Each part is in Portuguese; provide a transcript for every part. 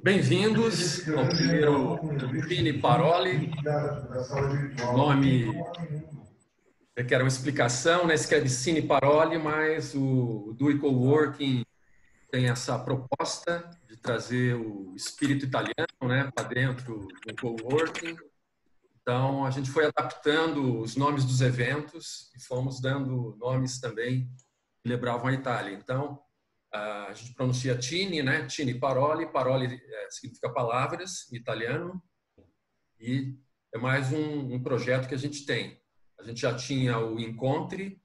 Bem-vindos ao primeiro Cine Paroli. O nome requer uma explicação, né? Escreve Cine Paroli, mas o Do Coworking tem essa proposta de trazer o espírito italiano, né, para dentro do coworking. Então, a gente foi adaptando os nomes dos eventos e fomos dando nomes também que lembravam a Itália. Então, a gente pronuncia Cine, né? Cine Paroli. Paroli significa palavras em italiano. E é mais um projeto que a gente tem. A gente já tinha o Incontri,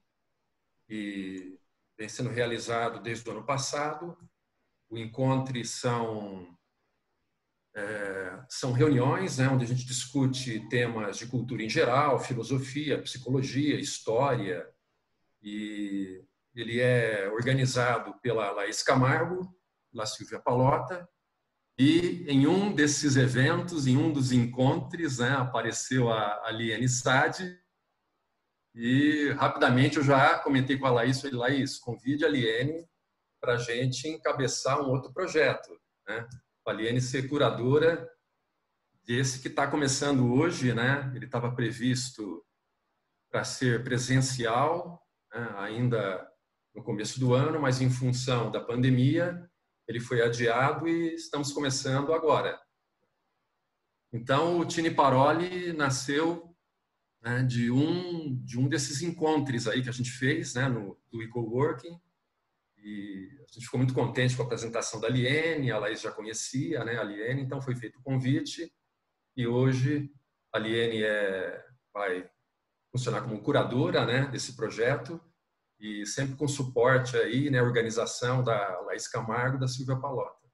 que vem sendo realizado desde o ano passado. O Incontri são reuniões, né, onde a gente discute temas de cultura em geral, filosofia, psicologia, história. E ele é organizado pela Laís Camargo, pela Silvia Pallotta, e em um desses eventos, em um dos encontros, né, apareceu a Liane Sade, e rapidamente eu já comentei com a Laís, falei, Laís, convide a Liane para a gente encabeçar um outro projeto, né? A Liane ser curadora desse que está começando hoje, né? Ele estava previsto para ser presencial, né, ainda no começo do ano, mas em função da pandemia, ele foi adiado e estamos começando agora. Então, o Cine Paroli nasceu, né, de um desses encontros aí que a gente fez, né, do eCoworking, e a gente ficou muito contente com a apresentação da Liene, a Laís já conhecia, né, a Liene, então foi feito o convite, e hoje a Liene vai funcionar como curadora, né, desse projeto, e sempre com suporte aí, né, organização da Laís Camargo e da Silvia Pallotta.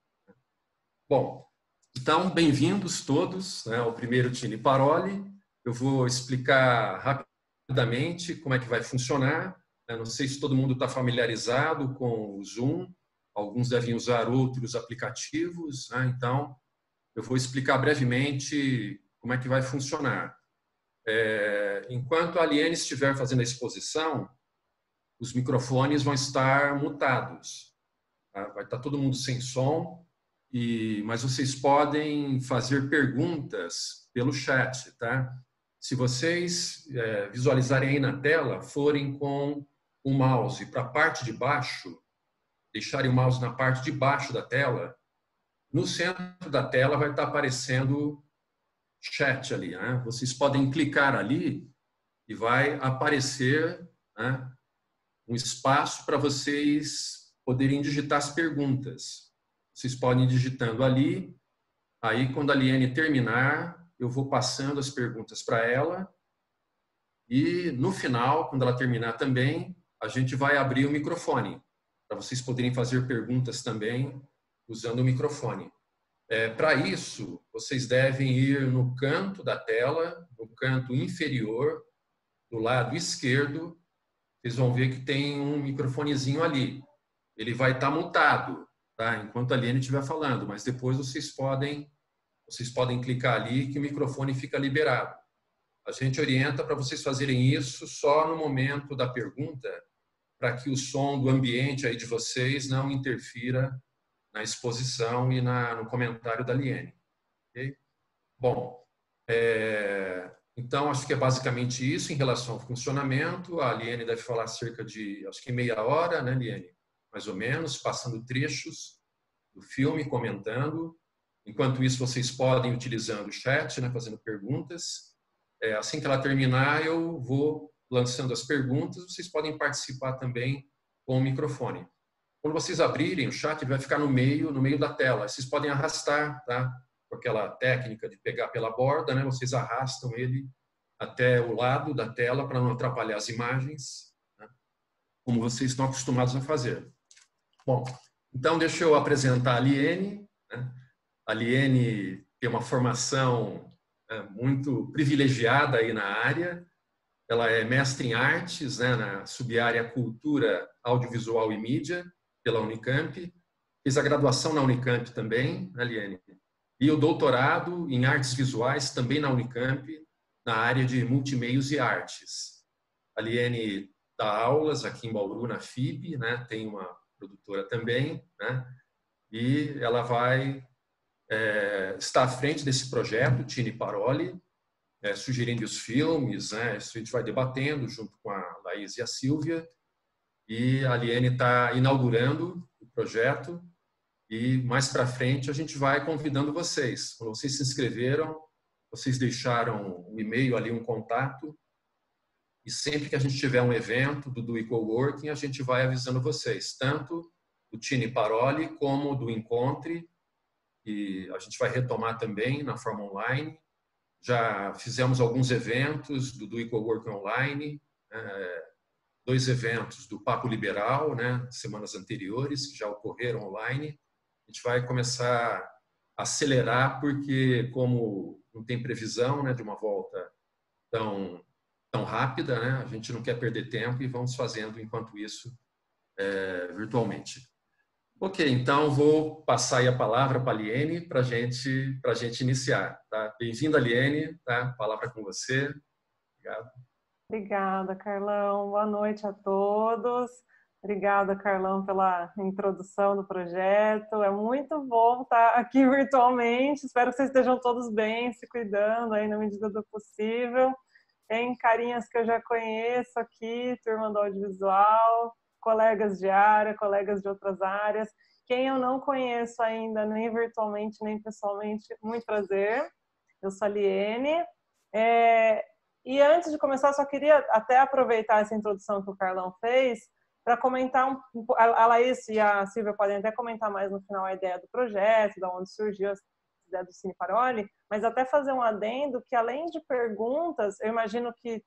Bom, então, bem-vindos todos, né, ao primeiro Cine Paroli. Eu vou explicar rapidamente como é que vai funcionar. Eu não sei se todo mundo está familiarizado com o Zoom, alguns devem usar outros aplicativos, né? Então, eu vou explicar brevemente como é que vai funcionar. Enquanto a Liane estiver fazendo a exposição, os microfones vão estar mutados. Tá? Vai estar todo mundo sem som, mas vocês podem fazer perguntas pelo chat. Tá? Se vocês visualizarem aí na tela, forem com o mouse para a parte de baixo, deixarem o mouse na parte de baixo da tela, no centro da tela vai estar aparecendo chat ali. Né? Vocês podem clicar ali e vai aparecer, né, um espaço para vocês poderem digitar as perguntas. Vocês podem ir digitando ali, aí quando a Liane terminar, eu vou passando as perguntas para ela e no final, quando ela terminar também, a gente vai abrir o microfone para vocês poderem fazer perguntas também usando o microfone. Para isso, vocês devem ir no canto da tela, no canto inferior, do lado esquerdo, vocês vão ver que tem um microfonezinho ali. Ele vai estar mutado, tá? Enquanto a Liane estiver falando, mas depois vocês podem clicar ali que o microfone fica liberado. A gente orienta para vocês fazerem isso só no momento da pergunta, para que o som do ambiente aí de vocês não interfira na exposição e no comentário da Liane. Okay? Bom, então, acho que é basicamente isso em relação ao funcionamento. A Liane deve falar cerca de, acho que meia hora, né, Liane? Mais ou menos, passando trechos do filme, comentando. Enquanto isso, vocês podem ir utilizando o chat, né, fazendo perguntas. Assim que ela terminar, eu vou lançando as perguntas. Vocês podem participar também com o microfone. Quando vocês abrirem o chat, ele vai ficar no meio da tela. Vocês podem arrastar, tá? Com aquela técnica de pegar pela borda, né? Vocês arrastam ele até o lado da tela para não atrapalhar as imagens, né? Como vocês estão acostumados a fazer. Bom, então deixa eu apresentar a Liene, né? A Liene tem uma formação muito privilegiada aí na área. Ela é mestre em artes, né, na subárea Cultura, Audiovisual e Mídia, pela Unicamp. Fiz a graduação na Unicamp também, né, Liene? E o doutorado em artes visuais também na Unicamp, na área de multimeios e artes. A Liene dá aulas aqui em Bauru, na FIB, né? Tem uma produtora também, né? e ela vai estar à frente desse projeto, Cine Paroli, sugerindo os filmes, né? Isso a gente vai debatendo junto com a Laís e a Silvia, e a Liene está inaugurando o projeto, e mais para frente a gente vai convidando vocês. Quando vocês se inscreveram, vocês deixaram um e-mail ali, um contato, e sempre que a gente tiver um evento do eCoworking, a gente vai avisando vocês, tanto do Cine Paroli como do Encontre, e a gente vai retomar também na forma online. Já fizemos alguns eventos do eCoworking Online, 2 eventos do Papo Liberal, né, semanas anteriores, que já ocorreram online. A gente vai começar a acelerar, porque como não tem previsão, né, de uma volta tão rápida, né, a gente não quer perder tempo e vamos fazendo, enquanto isso, virtualmente. Ok, então vou passar aí a palavra para a Liene para a gente iniciar. Tá? Bem-vinda, Liene, tá? A palavra é com você. Obrigado. Obrigada, Carlão. Boa noite a todos. Obrigada, Carlão, pela introdução do projeto. É muito bom estar aqui virtualmente. Espero que vocês estejam todos bem, se cuidando aí na medida do possível. Tem carinhas que eu já conheço aqui, turma do audiovisual, colegas de área, colegas de outras áreas. Quem eu não conheço ainda, nem virtualmente, nem pessoalmente, muito prazer. Eu sou a Liene. E antes de começar, eu só queria até aproveitar essa introdução que o Carlão fez para comentar a Laís e a Silvia podem até comentar mais no final a ideia do projeto, de onde surgiu a ideia do Cine Paroli, mas até fazer um adendo que, além de perguntas, eu imagino que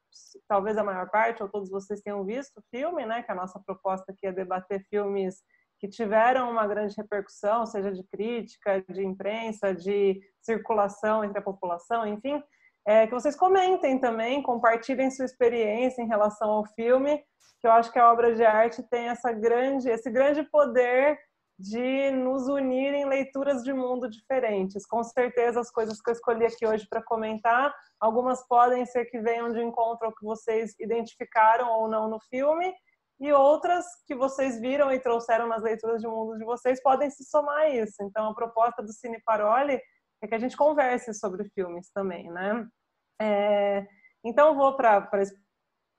talvez a maior parte ou todos vocês tenham visto o filme, né? Que a nossa proposta aqui é debater filmes que tiveram uma grande repercussão, seja de crítica, de imprensa, de circulação entre a população, enfim. Que vocês comentem também, compartilhem sua experiência em relação ao filme, que eu acho que a obra de arte tem esse grande poder de nos unir em leituras de mundo diferentes. Com certeza, as coisas que eu escolhi aqui hoje para comentar, algumas podem ser que venham de encontro ao que vocês identificaram ou não no filme, e outras que vocês viram e trouxeram nas leituras de mundo de vocês podem se somar a isso. Então, a proposta do Cine Paroli é que a gente converse sobre filmes também, né? Então, vou para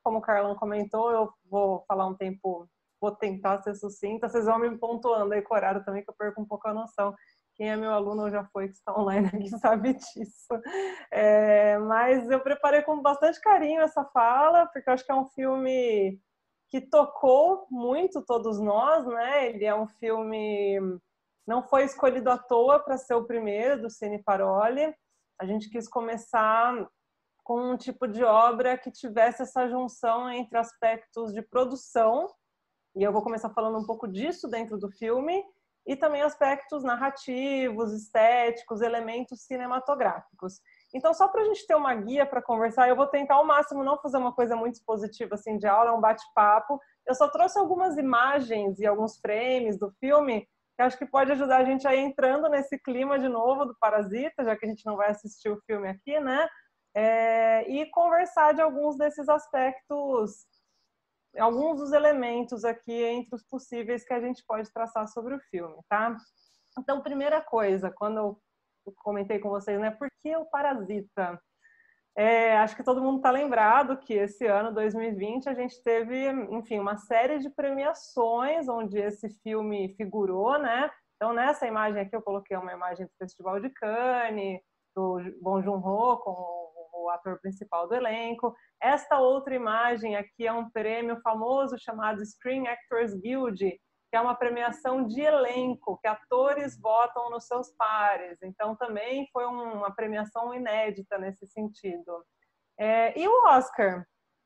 como o Carlão comentou, eu vou falar um tempo, vou tentar ser sucinta, vocês vão me pontuando aí com o horário também, que eu perco um pouco a noção. Quem é meu aluno ou já foi que está online aqui sabe disso. Mas eu preparei com bastante carinho essa fala, porque eu acho que é um filme que tocou muito todos nós, né? Ele é um filme, não foi escolhido à toa para ser o primeiro do Cine Paroli. A gente quis começar com um tipo de obra que tivesse essa junção entre aspectos de produção, e eu vou começar falando um pouco disso dentro do filme, e também aspectos narrativos, estéticos, elementos cinematográficos. Então, só para a gente ter uma guia para conversar, eu vou tentar ao máximo não fazer uma coisa muito expositiva assim, de aula, um bate-papo. Eu só trouxe algumas imagens e alguns frames do filme que acho que pode ajudar a gente a ir entrando nesse clima de novo do Parasita, já que a gente não vai assistir o filme aqui, né? E conversar de alguns desses aspectos, alguns dos elementos aqui entre os possíveis que a gente pode traçar sobre o filme, tá? Então, primeira coisa, quando eu comentei com vocês, né, por que o Parasita? Acho que todo mundo está lembrado que esse ano, 2020, a gente teve, enfim, uma série de premiações onde esse filme figurou, né? Então, nessa imagem aqui, eu coloquei uma imagem do Festival de Cannes, do Bong Joon-ho com o ator principal do elenco. Esta outra imagem aqui é um prêmio famoso chamado Screen Actors Guild, que é uma premiação de elenco, que atores votam nos seus pares. Então, também foi uma premiação inédita nesse sentido. E o Oscar,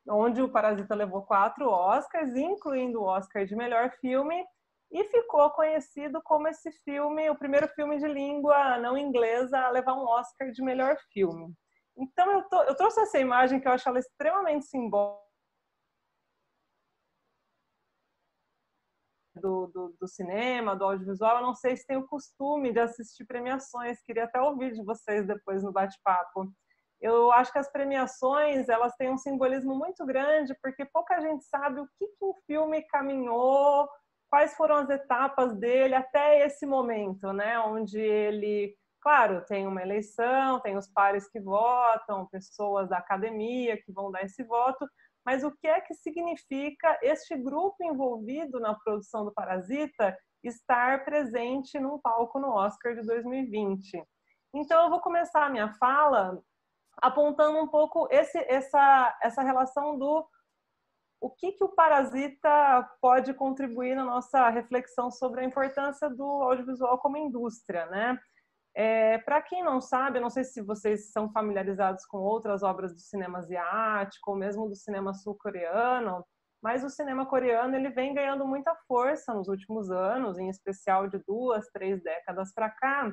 onde o Parasita levou 4 Oscars, incluindo o Oscar de melhor filme, e ficou conhecido como esse filme, o primeiro filme de língua não inglesa a levar um Oscar de melhor filme. Então, eu trouxe essa imagem que eu acho ela extremamente simbólica do cinema, do audiovisual. Eu não sei se tem o costume de assistir premiações, queria até ouvir de vocês depois no bate-papo. Eu acho que as premiações, elas têm um simbolismo muito grande, porque pouca gente sabe o que um filme caminhou quais foram as etapas dele até esse momento, né? Onde ele, claro, tem uma eleição, tem os pares que votam, pessoas da academia que vão dar esse voto, mas o que é que significa este grupo envolvido na produção do Parasita estar presente num palco no Oscar de 2020? Então, eu vou começar a minha fala apontando um pouco essa relação do o que o Parasita pode contribuir na nossa reflexão sobre a importância do audiovisual como indústria, né? Para quem não sabe, eu não sei se vocês são familiarizados com outras obras do cinema asiático ou mesmo do cinema sul-coreano, mas o cinema coreano ele vem ganhando muita força nos últimos anos, em especial de 2, 3 décadas para cá.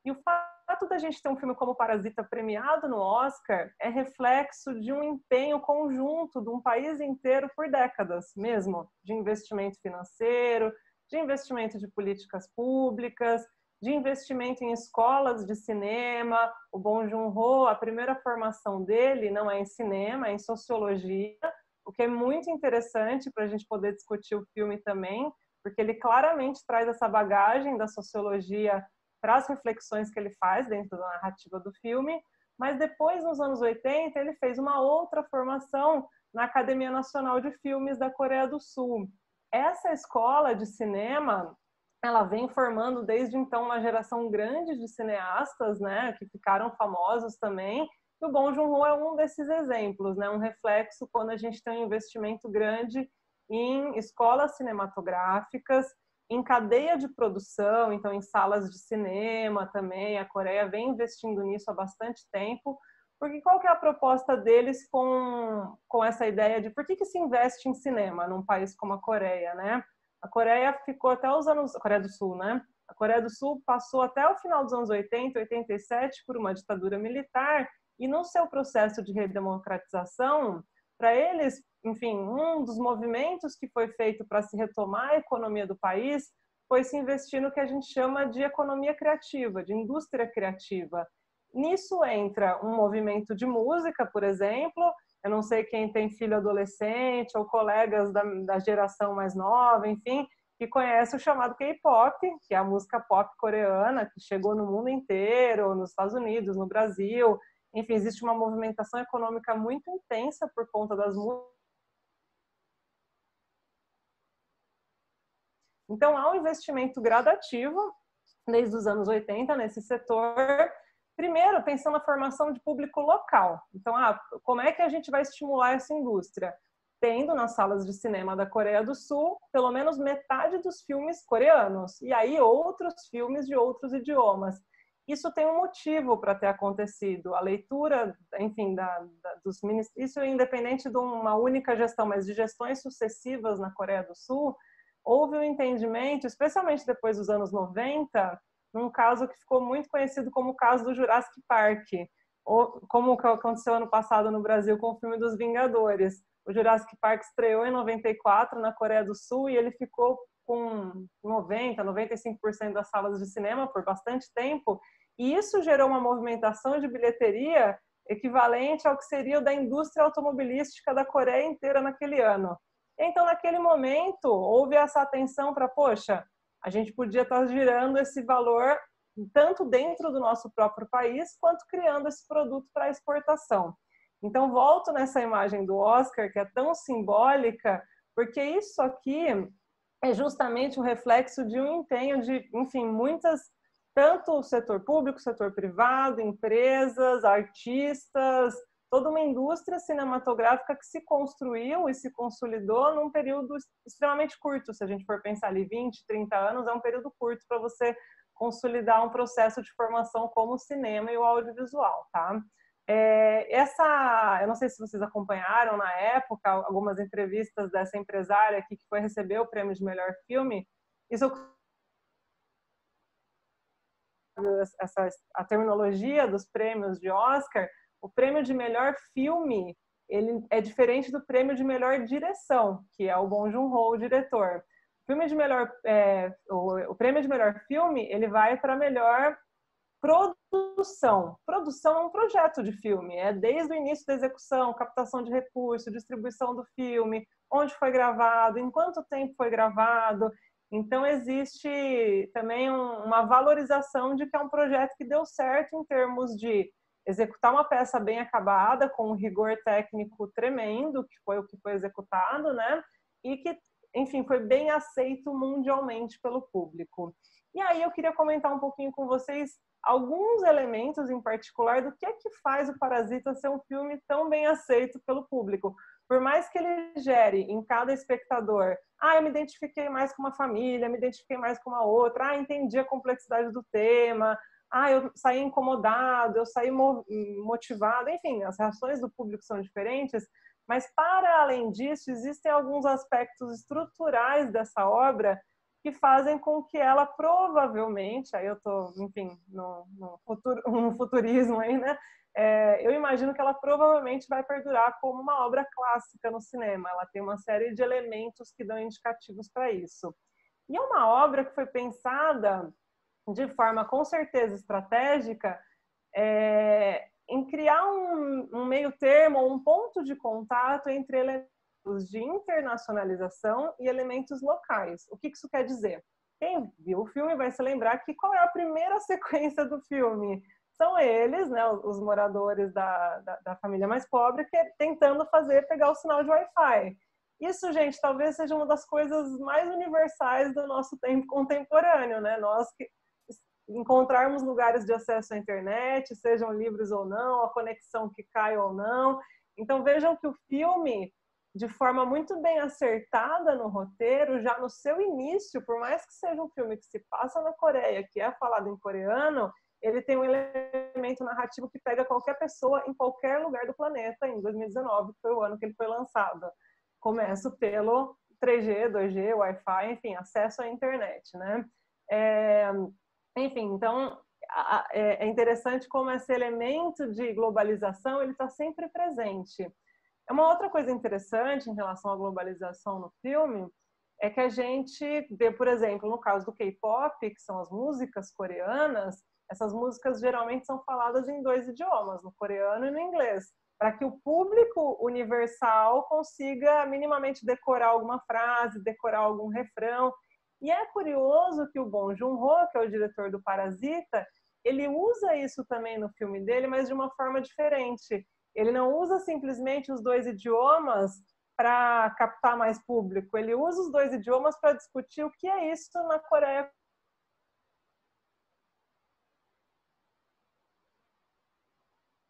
E o fato da gente ter um filme como Parasita premiado no Oscar é reflexo de um empenho conjunto de um país inteiro por décadas mesmo, de investimento financeiro, de investimento de políticas públicas, de investimento em escolas de cinema. O Bong Joon-ho, a primeira formação dele não é em cinema, é em sociologia, o que é muito interessante para a gente poder discutir o filme também, porque ele claramente traz essa bagagem da sociologia para as reflexões que ele faz dentro da narrativa do filme, mas depois, nos anos 80, ele fez uma outra formação na Academia Nacional de Filmes da Coreia do Sul. Essa escola de cinema, ela vem formando desde então uma geração grande de cineastas, né, que ficaram famosos também, e o Bong Joon-ho é um desses exemplos, né, um reflexo quando a gente tem um investimento grande em escolas cinematográficas, em cadeia de produção, então em salas de cinema também. A Coreia vem investindo nisso há bastante tempo, porque qual que é a proposta deles com essa ideia de por que se investe em cinema num país como a Coreia, né? A Coreia ficou até os anos... A Coreia do Sul, né? A Coreia do Sul passou até o final dos anos 80, 87, por uma ditadura militar, e no seu processo de redemocratização, para eles, enfim, um dos movimentos que foi feito para se retomar a economia do país foi se investir no que a gente chama de economia criativa, de indústria criativa. Nisso entra um movimento de música, por exemplo. Eu não sei quem tem filho adolescente ou colegas da geração mais nova, enfim, que conhece o chamado K-pop, que é a música pop coreana, que chegou no mundo inteiro, nos Estados Unidos, no Brasil. Enfim, existe uma movimentação econômica muito intensa por conta das músicas. Então, há um investimento gradativo desde os anos 80 nesse setor. Primeiro, pensando na formação de público local. Então, como é que a gente vai estimular essa indústria? Tendo nas salas de cinema da Coreia do Sul, pelo menos metade dos filmes coreanos. E aí, outros filmes de outros idiomas. Isso tem um motivo para ter acontecido. A leitura, enfim, dos ministérios, isso é independente de uma única gestão, mas de gestões sucessivas na Coreia do Sul, houve um entendimento, especialmente depois dos anos 90, num caso que ficou muito conhecido como o caso do Jurassic Park, ou como aconteceu ano passado no Brasil com o filme dos Vingadores. O Jurassic Park estreou em 94 na Coreia do Sul e ele ficou com 90, 95% das salas de cinema por bastante tempo, e isso gerou uma movimentação de bilheteria equivalente ao que seria o da indústria automobilística da Coreia inteira naquele ano. Então, naquele momento, houve essa atenção para, poxa, a gente podia estar girando esse valor tanto dentro do nosso próprio país, quanto criando esse produto para exportação. Então, volto nessa imagem do Oscar, que é tão simbólica, porque isso aqui é justamente um reflexo de um empenho de, enfim, tanto o setor público, setor privado, empresas, artistas, toda uma indústria cinematográfica que se construiu e se consolidou num período extremamente curto. Se a gente for pensar ali 20, 30 anos, é um período curto para você consolidar um processo de formação como o cinema e o audiovisual, tá? Eu não sei se vocês acompanharam na época algumas entrevistas dessa empresária aqui que foi receber o prêmio de melhor filme. A terminologia dos prêmios de Oscar, o prêmio de melhor filme ele é diferente do prêmio de melhor direção, que é o Bong Joon-ho, o diretor. O prêmio de melhor filme ele vai para melhor Produção. Produção é um projeto de filme, é desde o início da execução, captação de recursos, distribuição do filme, onde foi gravado, em quanto tempo foi gravado. Então, existe também uma valorização de que é um projeto que deu certo em termos de executar uma peça bem acabada, com um rigor técnico tremendo, que foi o que foi executado, né? E que, enfim, foi bem aceito mundialmente pelo público. E aí eu queria comentar um pouquinho com vocês alguns elementos em particular do que é que faz o Parasita ser um filme tão bem aceito pelo público. Por mais que ele gere em cada espectador, eu me identifiquei mais com uma família, me identifiquei mais com uma outra, entendi a complexidade do tema, eu saí incomodado, eu saí motivado, enfim, as reações do público são diferentes, mas para além disso, existem alguns aspectos estruturais dessa obra que fazem com que ela provavelmente, aí eu estou, enfim, no futurismo aí, né? Eu imagino que ela provavelmente vai perdurar como uma obra clássica no cinema. Ela tem uma série de elementos que dão indicativos para isso. E é uma obra que foi pensada de forma, com certeza, estratégica, em criar um meio termo, um ponto de contato entre elementos de internacionalização e elementos locais. O que isso quer dizer? Quem viu o filme vai se lembrar que qual é a primeira sequência do filme? São eles, né, os moradores da família mais pobre, tentando pegar o sinal de Wi-Fi. Isso, gente, talvez seja uma das coisas mais universais do nosso tempo contemporâneo, né? Nós que encontrarmos lugares de acesso à internet, sejam livres ou não, a conexão que cai ou não. Então vejam que o filme, de forma muito bem acertada no roteiro, já no seu início, por mais que seja um filme que se passa na Coreia, que é falado em coreano, ele tem um elemento narrativo que pega qualquer pessoa em qualquer lugar do planeta, em 2019, que foi o ano que ele foi lançado. Começo pelo 3G, 2G, Wi-Fi, enfim, acesso à internet, né? Enfim, então é interessante como esse elemento de globalização ele está sempre presente. Uma outra coisa interessante em relação à globalização no filme é que a gente vê, por exemplo, no caso do K-pop, que são as músicas coreanas, essas músicas geralmente são faladas em 2 idiomas, no coreano e no inglês, para que o público universal consiga minimamente decorar alguma frase, decorar algum refrão. E é curioso que o Bong Joon-ho, que é o diretor do Parasita, ele usa isso também no filme dele, mas de uma forma diferente. Ele não usa simplesmente os 2 idiomas para captar mais público, ele usa os 2 idiomas para discutir o que é isso na Coreia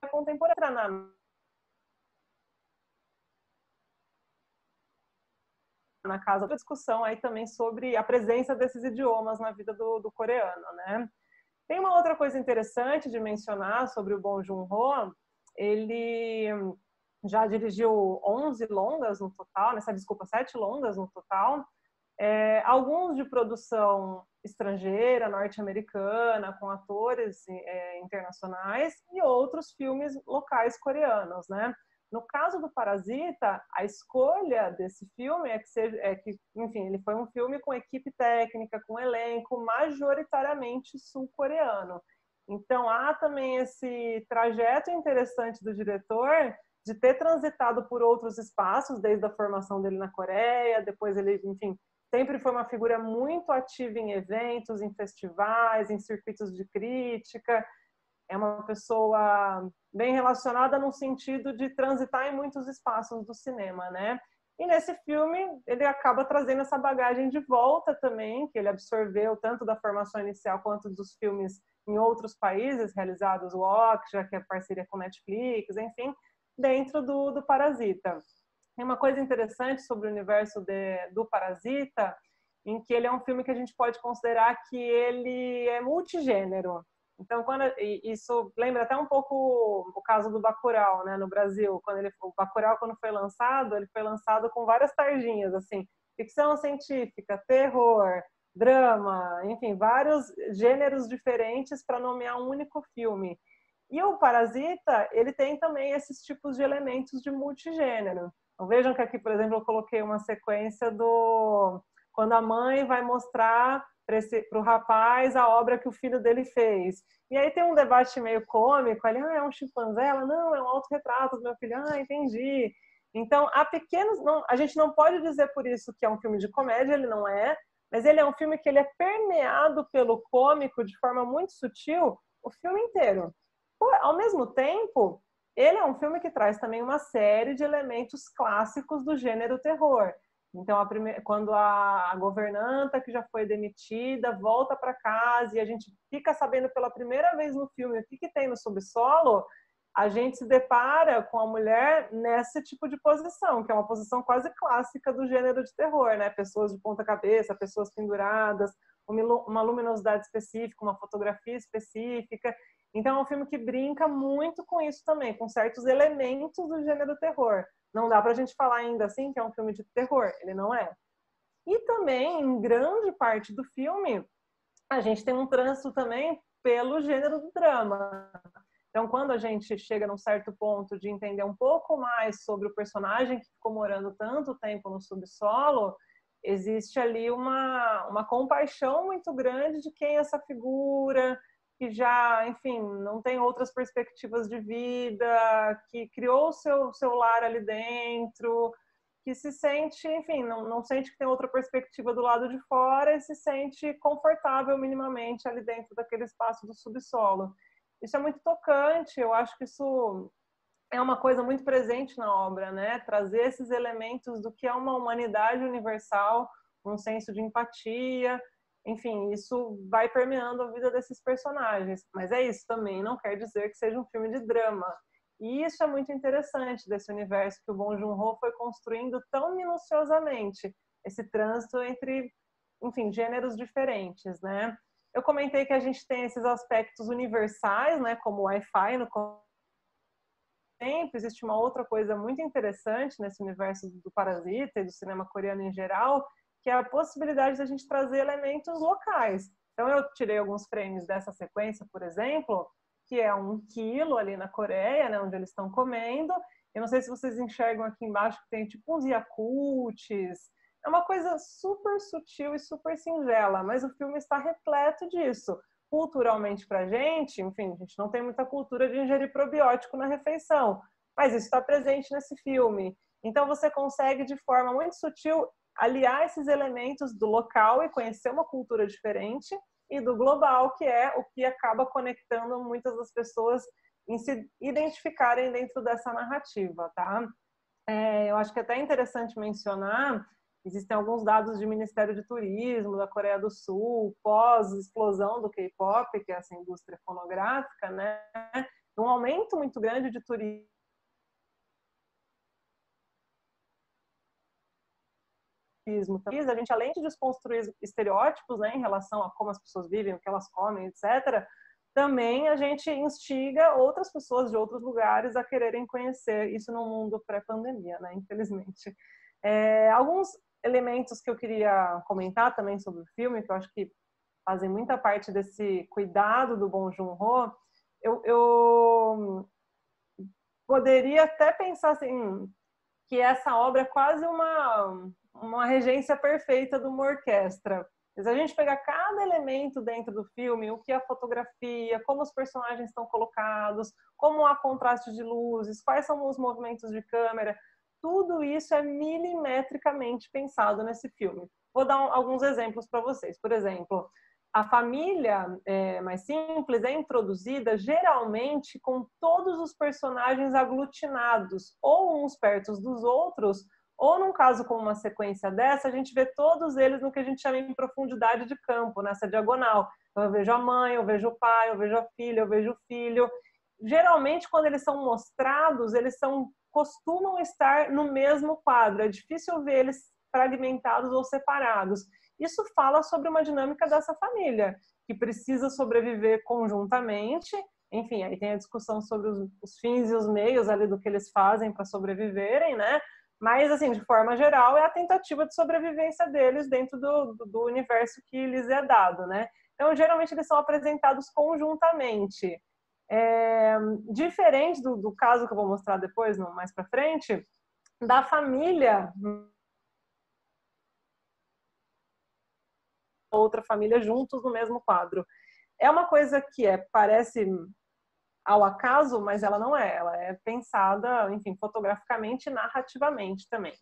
contemporânea. Na casa da discussão aí também sobre a presença desses idiomas na vida do coreano, né? Tem uma outra coisa interessante de mencionar sobre o Bong Joon-ho, ele já dirigiu 11 longas no total, 7 longas no total, alguns de produção estrangeira, norte-americana, com atores internacionais, e outros filmes locais coreanos, né? No caso do Parasita, a escolha desse filme enfim, ele foi um filme com equipe técnica, com elenco majoritariamente sul-coreano. Então, há também esse trajeto interessante do diretor de ter transitado por outros espaços, desde a formação dele na Coreia, depois ele, enfim, sempre foi uma figura muito ativa em eventos, em festivais, em circuitos de crítica. É uma pessoa bem relacionada no sentido de transitar em muitos espaços do cinema, né? E nesse filme ele acaba trazendo essa bagagem de volta também, que ele absorveu tanto da formação inicial quanto dos filmes em outros países realizados, o Okja, que é parceria com Netflix, enfim, dentro do Parasita. Tem uma coisa interessante sobre o universo do Parasita, em que ele é um filme que a gente pode considerar que ele é multigênero. Então, isso lembra até um pouco o caso do Bacurau, né, no Brasil. O Bacurau, quando foi lançado, ele foi lançado com várias tarjinhas, assim, ficção científica, terror, drama, enfim, vários gêneros diferentes para nomear um único filme. E o Parasita, ele tem também esses tipos de elementos de multigênero. Então, vejam que aqui, por exemplo, eu coloquei uma sequência quando a mãe vai mostrar para o rapaz a obra que o filho dele fez. E aí tem um debate meio cômico, ali, é um chimpanzé? Ela, não, é um autorretrato do meu filho. Entendi. Então, há pequenos... Não, a gente não pode dizer por isso que é um filme de comédia, ele não é, mas ele é um filme que ele é permeado pelo cômico de forma muito sutil o filme inteiro. Ao mesmo tempo, ele é um filme que traz também uma série de elementos clássicos do gênero terror. Então, quando a governanta, que já foi demitida, volta para casa e a gente fica sabendo pela primeira vez no filme o que tem no subsolo, a gente se depara com a mulher nesse tipo de posição, que é uma posição quase clássica do gênero de terror, né? Pessoas de ponta cabeça, pessoas penduradas, uma luminosidade específica, uma fotografia específica. Então, é um filme que brinca muito com isso também, com certos elementos do gênero terror. Não dá pra gente falar ainda assim que é um filme de terror, ele não é. E também, em grande parte do filme, a gente tem um trânsito também pelo gênero do drama. Então, quando a gente chega num certo ponto de entender um pouco mais sobre o personagem que ficou morando tanto tempo no subsolo, existe ali uma compaixão muito grande de quem é essa figura, que já, enfim, não tem outras perspectivas de vida, que criou o seu lar ali dentro, que se sente, enfim, não sente que tem outra perspectiva do lado de fora e se sente confortável minimamente ali dentro daquele espaço do subsolo. Isso é muito tocante, eu acho que isso é uma coisa muito presente na obra, né? Trazer esses elementos do que é uma humanidade universal, um senso de empatia, enfim, isso vai permeando a vida desses personagens. Mas é isso também, não quer dizer que seja um filme de drama. E isso é muito interessante desse universo que o Bong Joon-ho foi construindo tão minuciosamente, esse trânsito entre, enfim, gêneros diferentes, né? Eu comentei que a gente tem esses aspectos universais, né, como o Wi-Fi no tempo. Existe uma outra coisa muito interessante nesse universo do Parasita e do cinema coreano em geral, que é a possibilidade de a gente trazer elementos locais. Então, eu tirei alguns frames dessa sequência, por exemplo, que é 1 quilo ali na Coreia, né, onde eles estão comendo. Eu não sei se vocês enxergam aqui embaixo que tem tipo uns Yakults. É uma coisa super sutil e super singela, mas o filme está repleto disso. Culturalmente para a gente, enfim, a gente não tem muita cultura de ingerir probiótico na refeição, mas isso está presente nesse filme. Então você consegue, de forma muito sutil, aliar esses elementos do local e conhecer uma cultura diferente e do global, que é o que acaba conectando muitas das pessoas em se identificarem dentro dessa narrativa, tá? Eu acho que é até interessante mencionar, existem alguns dados do Ministério de Turismo da Coreia do Sul, pós-explosão do K-pop, que é essa indústria fonográfica, né? Um aumento muito grande de turismo. A gente, além de desconstruir estereótipos, né, em relação a como as pessoas vivem, o que elas comem, etc., também a gente instiga outras pessoas de outros lugares a quererem conhecer isso no mundo pré-pandemia, né, infelizmente. Alguns elementos que eu queria comentar também sobre o filme, que eu acho que fazem muita parte desse cuidado do Bong Joon-ho, eu poderia até pensar assim, que essa obra é quase uma regência perfeita de uma orquestra. Se a gente pegar cada elemento dentro do filme, o que é a fotografia, como os personagens estão colocados, como há contraste de luzes, quais são os movimentos de câmera, tudo isso é milimetricamente pensado nesse filme. Vou dar alguns exemplos para vocês. Por exemplo, a família mais simples é introduzida geralmente com todos os personagens aglutinados, ou uns perto dos outros, ou num caso como uma sequência dessa, a gente vê todos eles no que a gente chama de profundidade de campo, nessa diagonal. Então, eu vejo a mãe, eu vejo o pai, eu vejo a filha, eu vejo o filho. Geralmente, quando eles são mostrados, costumam estar no mesmo quadro. É difícil ver eles fragmentados ou separados. Isso fala sobre uma dinâmica dessa família, que precisa sobreviver conjuntamente. Enfim, aí tem a discussão sobre os fins e os meios ali do que eles fazem para sobreviverem, né? Mas, assim, de forma geral, é a tentativa de sobrevivência deles dentro do universo que lhes é dado, né? Então, geralmente, eles são apresentados conjuntamente. Diferente do caso que eu vou mostrar depois, mais para frente, da família outra família juntos no mesmo quadro. É uma coisa que parece ao acaso, mas ela não é. Ela é pensada, enfim, fotograficamente e narrativamente também.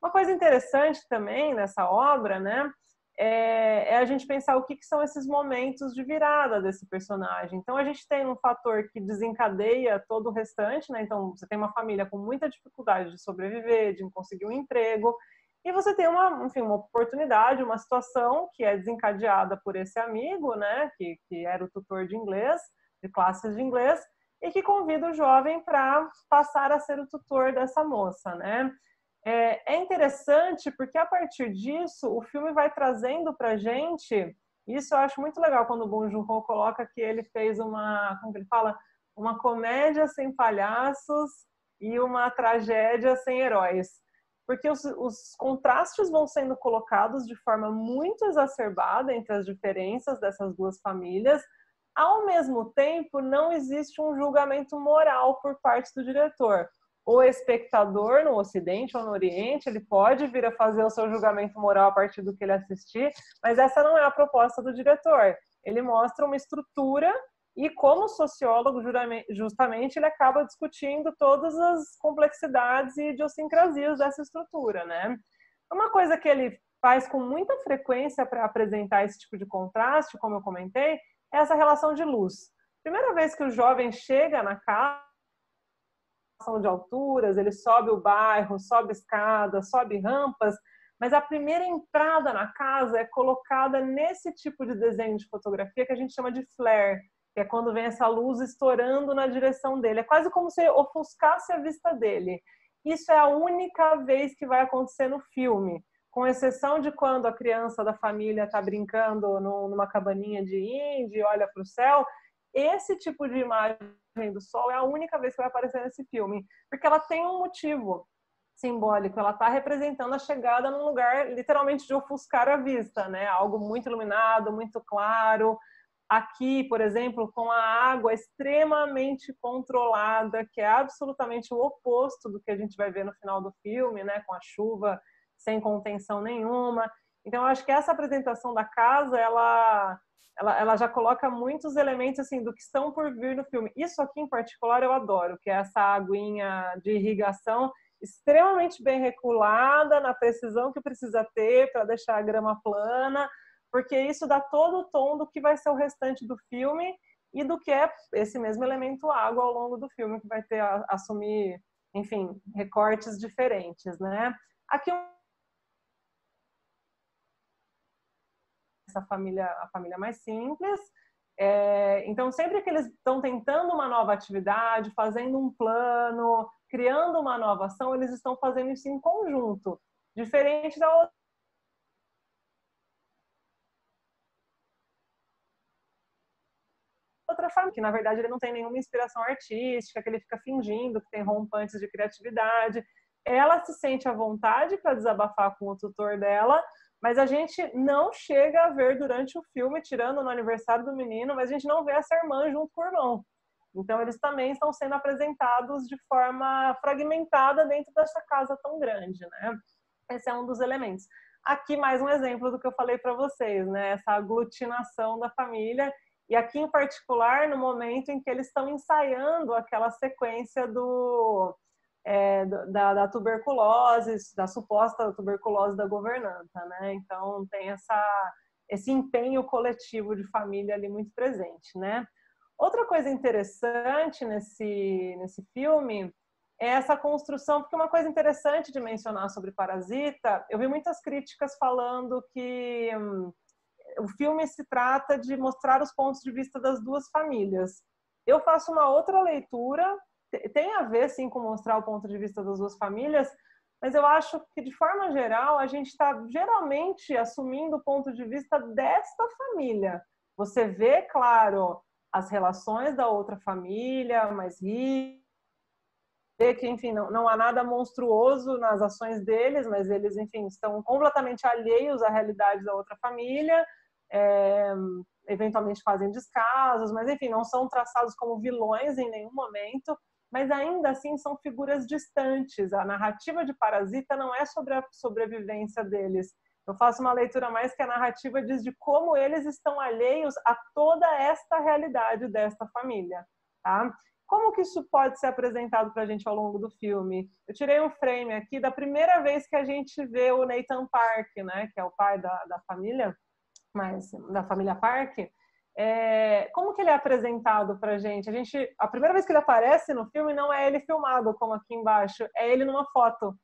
Uma coisa interessante também nessa obra, né, é a gente pensar o que são esses momentos de virada desse personagem. Então, a gente tem um fator que desencadeia todo o restante, né? Então, você tem uma família com muita dificuldade de sobreviver, de conseguir um emprego, e você tem enfim, uma oportunidade, uma situação que é desencadeada por esse amigo, né, que era o tutor de inglês, de classes de inglês, e que convida o jovem para passar a ser o tutor dessa moça, né? É interessante porque a partir disso o filme vai trazendo para a gente, isso eu acho muito legal quando o Bong Joon-ho coloca que ele fez como que ele fala, uma comédia sem palhaços e uma tragédia sem heróis, porque os contrastes vão sendo colocados de forma muito exacerbada entre as diferenças dessas duas famílias. Ao mesmo tempo, não existe um julgamento moral por parte do diretor. O espectador no Ocidente ou no Oriente, ele pode vir a fazer o seu julgamento moral a partir do que ele assistir, mas essa não é a proposta do diretor. Ele mostra uma estrutura e, como sociólogo, justamente, ele acaba discutindo todas as complexidades e idiosincrasias dessa estrutura, né? Uma coisa que ele faz com muita frequência para apresentar esse tipo de contraste, como eu comentei, é essa relação de luz. Primeira vez que o jovem chega na casa, de alturas, ele sobe o bairro, sobe escadas, sobe rampas, mas a primeira entrada na casa é colocada nesse tipo de desenho de fotografia que a gente chama de flare, que é quando vem essa luz estourando na direção dele. É quase como se ofuscasse a vista dele. Isso é a única vez que vai acontecer no filme, com exceção de quando a criança da família está brincando numa cabaninha de índio e olha para o céu. Esse tipo de imagem do sol é a única vez que vai aparecer nesse filme, porque ela tem um motivo simbólico, ela está representando a chegada num lugar literalmente de ofuscar a vista, né? Algo muito iluminado, muito claro. Aqui, por exemplo, com a água extremamente controlada, que é absolutamente o oposto do que a gente vai ver no final do filme, né? Com a chuva sem contenção nenhuma. Então, eu acho que essa apresentação da casa, ela já coloca muitos elementos assim do que estão por vir no filme. Isso aqui em particular eu adoro, que é essa aguinha de irrigação extremamente bem regulada, na precisão que precisa ter para deixar a grama plana, porque isso dá todo o tom do que vai ser o restante do filme e do que é esse mesmo elemento água ao longo do filme, que vai ter assumir, enfim, recortes diferentes, né? Aqui a família mais simples. Então, sempre que eles estão tentando uma nova atividade, fazendo um plano, criando uma nova ação, eles estão fazendo isso em conjunto, diferente da outra família, que na verdade ele não tem nenhuma inspiração artística, que ele fica fingindo que tem rompantes de criatividade. Ela se sente à vontade para desabafar com o tutor dela, mas a gente não chega a ver durante o filme, tirando no aniversário do menino, mas a gente não vê essa irmã junto com o irmão. Então, eles também estão sendo apresentados de forma fragmentada dentro dessa casa tão grande, né? Esse é um dos elementos. Aqui, mais um exemplo do que eu falei para vocês, né? Essa aglutinação da família. E aqui, em particular, no momento em que eles estão ensaiando aquela sequência da tuberculose, da suposta tuberculose da governanta, né? Então, tem esse empenho coletivo de família ali muito presente, né? Outra coisa interessante nesse filme é essa construção, porque uma coisa interessante de mencionar sobre Parasita, eu vi muitas críticas falando que o filme se trata de mostrar os pontos de vista das duas famílias. Eu faço uma outra leitura, tem a ver, sim, com mostrar o ponto de vista das duas famílias, mas eu acho que, de forma geral, a gente está geralmente assumindo o ponto de vista desta família. Você vê, claro, as relações da outra família, mais ricas, que, enfim, não há nada monstruoso nas ações deles, mas eles, enfim, estão completamente alheios à realidade da outra família, eventualmente fazem descasos, mas, enfim, não são traçados como vilões em nenhum momento, mas ainda assim são figuras distantes. A narrativa de Parasita não é sobre a sobrevivência deles, Eu faço uma leitura mais que a narrativa diz de como eles estão alheios a toda esta realidade desta família, tá? Como que isso pode ser apresentado para a gente ao longo do filme? Eu tirei um frame aqui da primeira vez que a gente vê o Nathan Park, né, que é o pai da família, mas da família Park. Como que ele é apresentado para a gente? A primeira vez que ele aparece no filme não é ele filmado, como aqui embaixo, é ele numa foto.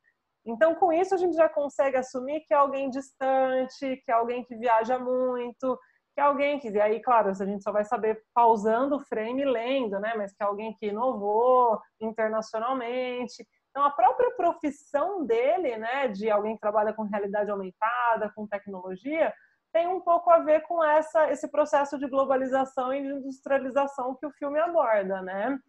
Então, com isso, a gente já consegue assumir que é alguém distante, que é alguém que viaja muito, que é alguém que... E aí, claro, a gente só vai saber pausando o frame e lendo, né? Mas que é alguém que inovou internacionalmente. Então, a própria profissão dele, né, de alguém que trabalha com realidade aumentada, com tecnologia, tem um pouco a ver com esse processo de globalização e de industrialização que o filme aborda, né?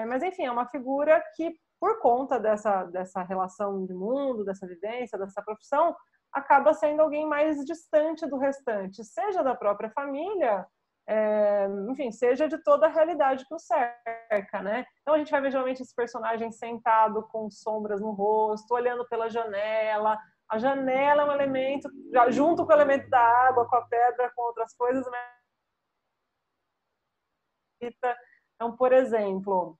Mas, enfim, é uma figura que, por conta dessa relação de mundo, dessa vivência, dessa profissão, acaba sendo alguém mais distante do restante, seja da própria família, enfim, seja de toda a realidade que o cerca, né? Então a gente vai ver geralmente esse personagem sentado com sombras no rosto, olhando pela janela. A janela é um elemento, junto com o elemento da água, com a pedra, com outras coisas. Então, por exemplo,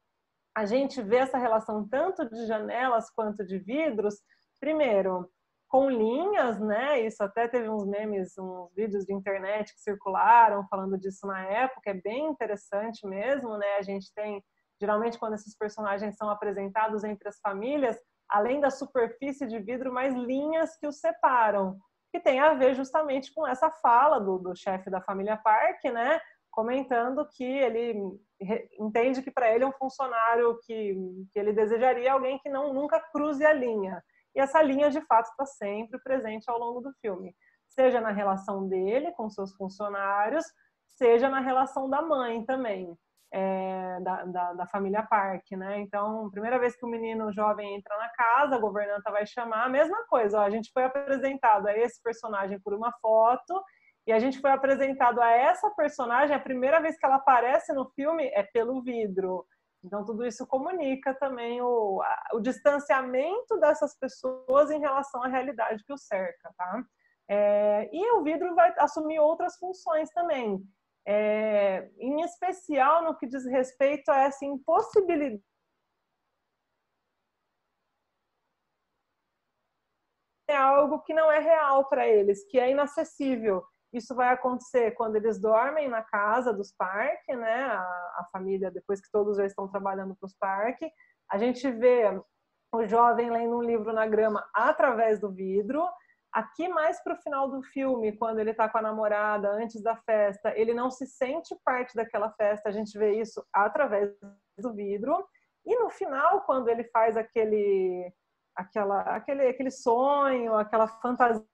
a gente vê essa relação tanto de janelas quanto de vidros, primeiro, com linhas, né? Isso até teve uns memes, uns vídeos de internet que circularam falando disso na época, é bem interessante mesmo, né? A gente tem, geralmente, quando esses personagens são apresentados entre as famílias, além da superfície de vidro, mais linhas que os separam, que tem a ver justamente com essa fala do chefe da família Park, né? Comentando que ele entende que para ele é um funcionário que ele desejaria alguém que nunca cruze a linha. E essa linha, de fato, está sempre presente ao longo do filme. Seja na relação dele com seus funcionários, seja na relação da mãe também, da família Park, né? Então, primeira vez que o menino jovem entra na casa, a governanta vai chamar, a mesma coisa. Ó, a gente foi apresentado a esse personagem por uma foto, e a gente foi apresentado a essa personagem, a primeira vez que ela aparece no filme é pelo vidro. Então, tudo isso comunica também o distanciamento dessas pessoas em relação à realidade que o cerca, tá? E o vidro vai assumir outras funções também, em especial no que diz respeito a essa impossibilidade de algo que não é real para eles, que é inacessível. Isso vai acontecer quando eles dormem na casa dos Park, né? A família, depois que todos já estão trabalhando para os Park. A gente vê o jovem lendo um livro na grama através do vidro. Aqui, mais para o final do filme, quando ele está com a namorada, antes da festa, ele não se sente parte daquela festa. A gente vê isso através do vidro. E no final, quando ele faz aquele sonho, aquela fantasia,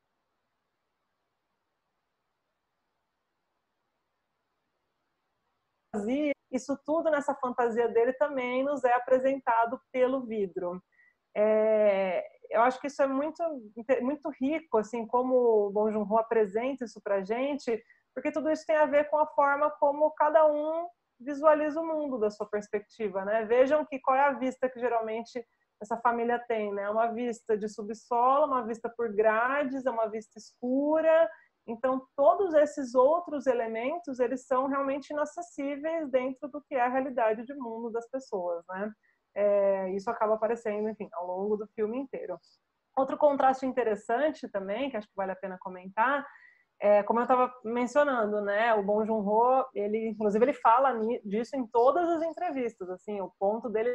isso tudo nessa fantasia dele também nos é apresentado pelo vidro. Eu acho que isso é muito, muito rico, assim, como o Bong Joon-ho apresenta isso pra gente, porque tudo isso tem a ver com a forma como cada um visualiza o mundo da sua perspectiva, né? Vejam que qual é a vista que geralmente essa família tem, né? Uma vista de subsolo, uma vista por grades, é uma vista escura. Então, todos esses outros elementos, eles são realmente inacessíveis dentro do que é a realidade de mundo das pessoas, né? Isso acaba aparecendo, enfim, ao longo do filme inteiro. Outro contraste interessante também, que acho que vale a pena comentar, como eu estava mencionando, né? O Bong Joon-ho, inclusive, ele fala disso em todas as entrevistas. Assim, o ponto dele